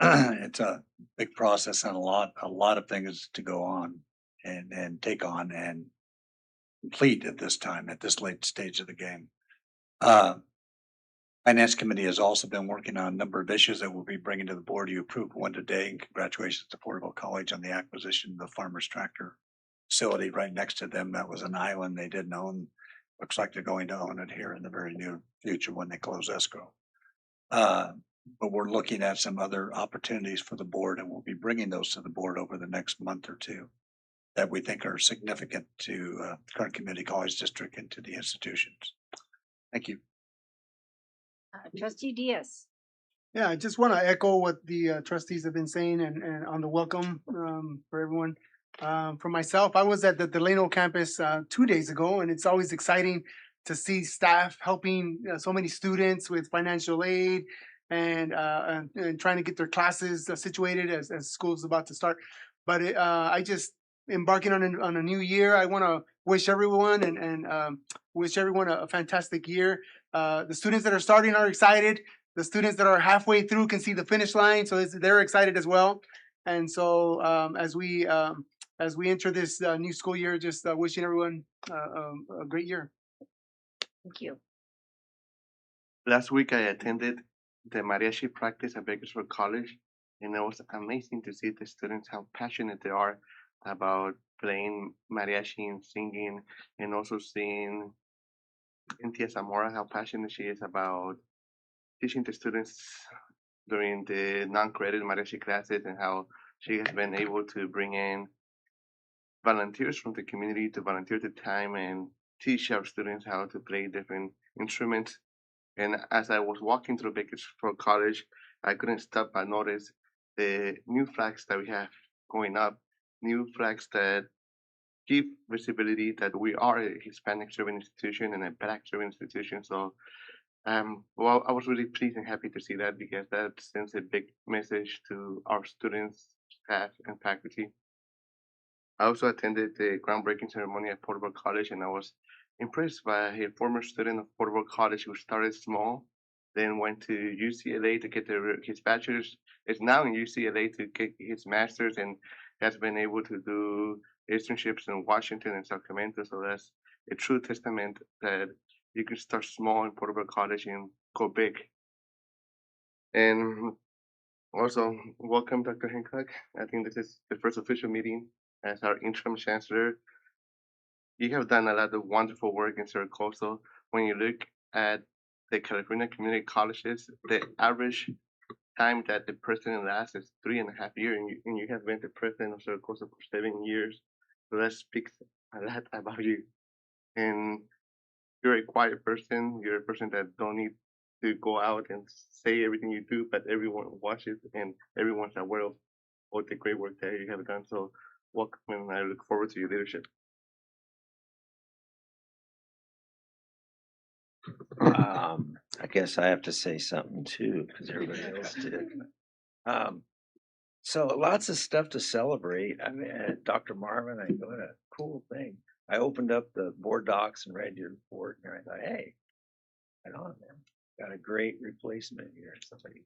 It's a big process and a lot of things to go on and take on and complete at this time, at this late stage of the game. Finance Committee has also been working on a number of issues that we'll be bringing to the board. You approved one today, and congratulations to Porterville College on the acquisition of the Farmers Tractor facility right next to them. That was an island they didn't own. Looks like they're going to own it here in the very near future when they close escrow. But we're looking at some other opportunities for the board, and we'll be bringing those to the board over the next month or two that we think are significant to Kern Community College District and to the institutions. Thank you. Trustee Diaz. Yeah, I just want to echo what the trustees have been saying and on the welcome for everyone. For myself, I was at the Delano campus 2 days ago, and it's always exciting to see staff helping so many students with financial aid and trying to get their classes situated as school's about to start. But I just embarking on a new year. I want to wish everyone and wish everyone a fantastic year. The students that are starting are excited. The students that are halfway through can see the finish line, so they're excited as well. And so as we enter this new school year, just wishing everyone a great year. Thank you. Last week I attended the mariachi practice at Bakersfield College, and it was amazing to see the students how passionate they are about playing mariachi and singing, and also seeing Cynthia Zamora how passionate she is about teaching the students during the non-credit mariachi classes, and how she has been able to bring in volunteers from the community to volunteer the time and teach our students how to play different instruments. And as I was walking through Bakersfield College, I couldn't stop but notice the new flags that we have going up, new flags that give visibility that we are a Hispanic-driven institution and a Black-driven institution. So, well, I was really pleased and happy to see that, because that sends a big message to our students, staff, and faculty. I also attended the groundbreaking ceremony at Porterville College, and I was impressed by a former student of Porterville College who started small, then went to UCLA to get his bachelor's, is now in UCLA to get his master's, and has been able to do internships in Washington and Sacramento. So that's a true testament that you can start small in Porterville College and go big. And also, welcome, Dr. Hancock. I think this is the first official meeting as our interim chancellor. You have done a lot of wonderful work in Cerro Coastal. When you look at the California community colleges, the average time that the president lasts is 3.5 years, and you have been the president of Cerro Coastal for 7 years. So that speaks a lot about you. And you're a quiet person. You're a person that don't need to go out and say everything you do, but everyone watches and everyone's aware of all the great work that you have done. So welcome, and I look forward to your leadership. I guess I have to say something too, because everybody else did. So lots of stuff to celebrate. I mean, Dr. Marvin, what a cool thing. I opened up the board docs and read your report, and I thought, hey, right on, man. Got a great replacement here. Somebody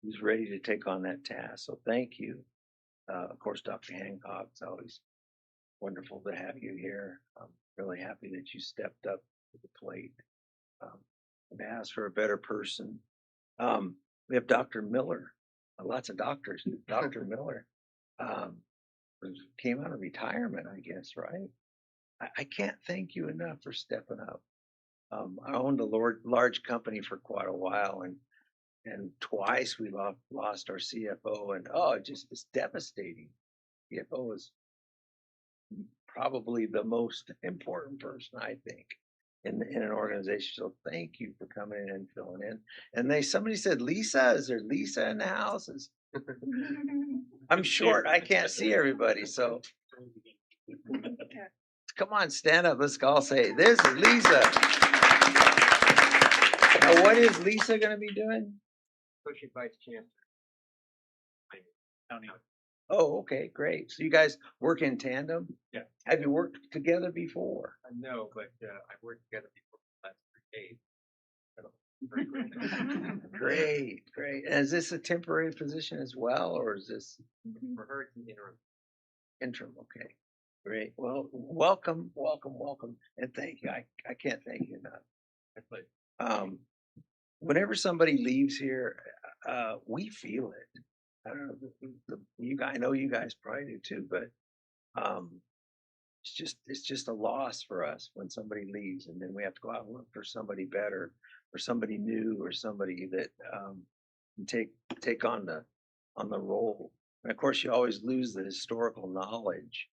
who's ready to take on that task. So thank you. Of course, Dr. Hancock, it's always wonderful to have you here. I'm really happy that you stepped up to the plate and asked for a better person. We have Dr. Miller, lots of doctors. Dr. Miller came out of retirement, I guess, right? I can't thank you enough for stepping up. I owned a large company for quite a while, and twice we lost our CFO, and it just was devastating. CFO was probably the most important person, I think, in an organization. So thank you for coming in and filling in. And somebody said, Lisa, is there Lisa in the house? I'm short. I can't see everybody. So come on, stand up. Let's all say, this is Lisa. Now, what is Lisa going to be doing? Associate Vice Chancellor. County. Oh, okay, great. So you guys work in tandem? Yeah. Have you worked together before? No, but I've worked together before for the last 3 days. Great, great. And is this a temporary position as well, or is this For her, it's an interim. interim? Okay, great. Well, welcome, welcome, welcome, and thank you. I can't thank you enough. Whenever somebody leaves here, we feel it. I don't know, you guys, I know you guys probably do too, but it's just a loss for us when somebody leaves, and then we have to go out and look for somebody better, or somebody new, or somebody that can take on the role. And of course, you always lose the historical knowledge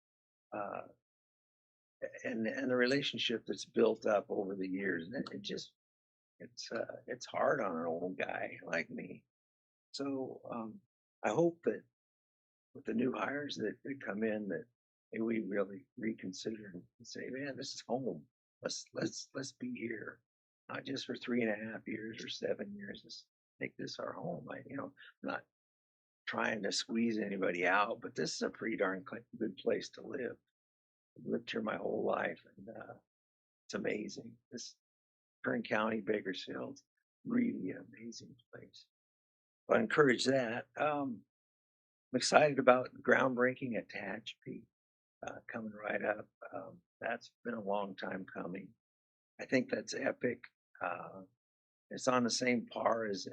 and the relationship that's built up over the years, and it's hard on an old guy like me. So I hope that with the new hires that come in, that maybe we really reconsider and say, man, this is home. Let's be here, not just for 3.5 years or 7 years. Let's make this our home. I'm not trying to squeeze anybody out, but this is a pretty darn good place to live. I've lived here my whole life, and it's amazing. This Kern County, Bakersfield, really an amazing place. I encourage that. I'm excited about groundbreaking at Tehachapi coming right up. That's been a long time coming. I think that's epic. It's on the same par as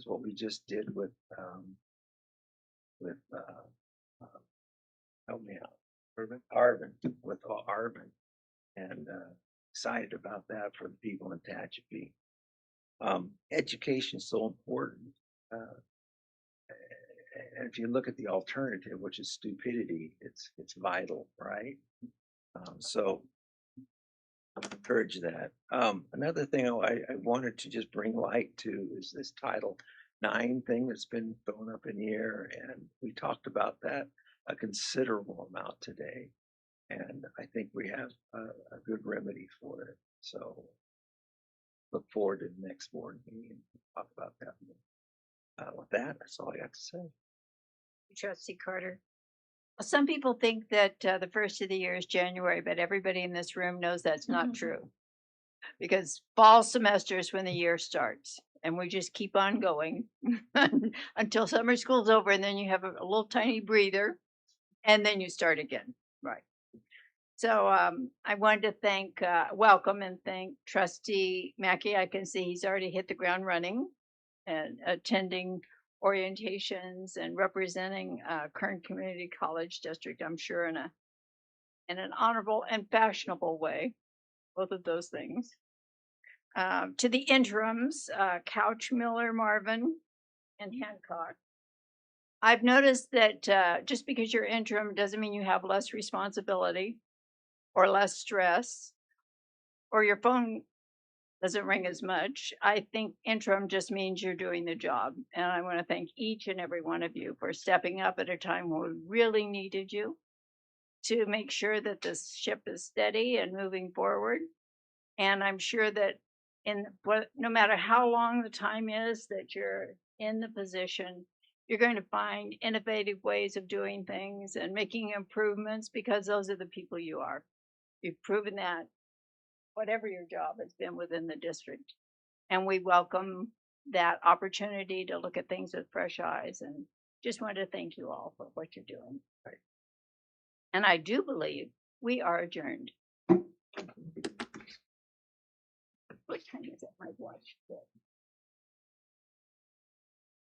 what we just did with help me out, Arvin, with Arvin, and excited about that for the people in Tehachapi. Education is so important. And if you look at the alternative, which is stupidity, it's vital, right? So encourage that. Another thing I wanted to just bring light to is this Title IX thing that's been thrown up in the air, and we talked about that a considerable amount today, and I think we have a good remedy for it. So look forward to the next board meeting and talk about that more. With that, that's all I got to say. Trustee Carter. Some people think that the first of the year is January, but everybody in this room knows that's not true. Because fall semester is when the year starts, and we just keep on going until summer school's over, and then you have a little tiny breather, and then you start again. Right. So I wanted to welcome and thank Trustee Mackey. I can see he's already hit the ground running and attending orientations and representing Kern Community College District, I'm sure in an honorable and fashionable way, both of those things. To the interims, Couch, Miller, Marvin, and Hancock. I've noticed that just because you're interim doesn't mean you have less responsibility or less stress, or your phone doesn't ring as much. I think interim just means you're doing the job. And I want to thank each and every one of you for stepping up at a time when we really needed you to make sure that this ship is steady and moving forward. And I'm sure that no matter how long the time is that you're in the position, you're going to find innovative ways of doing things and making improvements, because those are the people you are. You've proven that whatever your job has been within the district. And we welcome that opportunity to look at things with fresh eyes, and just wanted to thank you all for what you're doing. And I do believe we are adjourned. What time is it? My watch.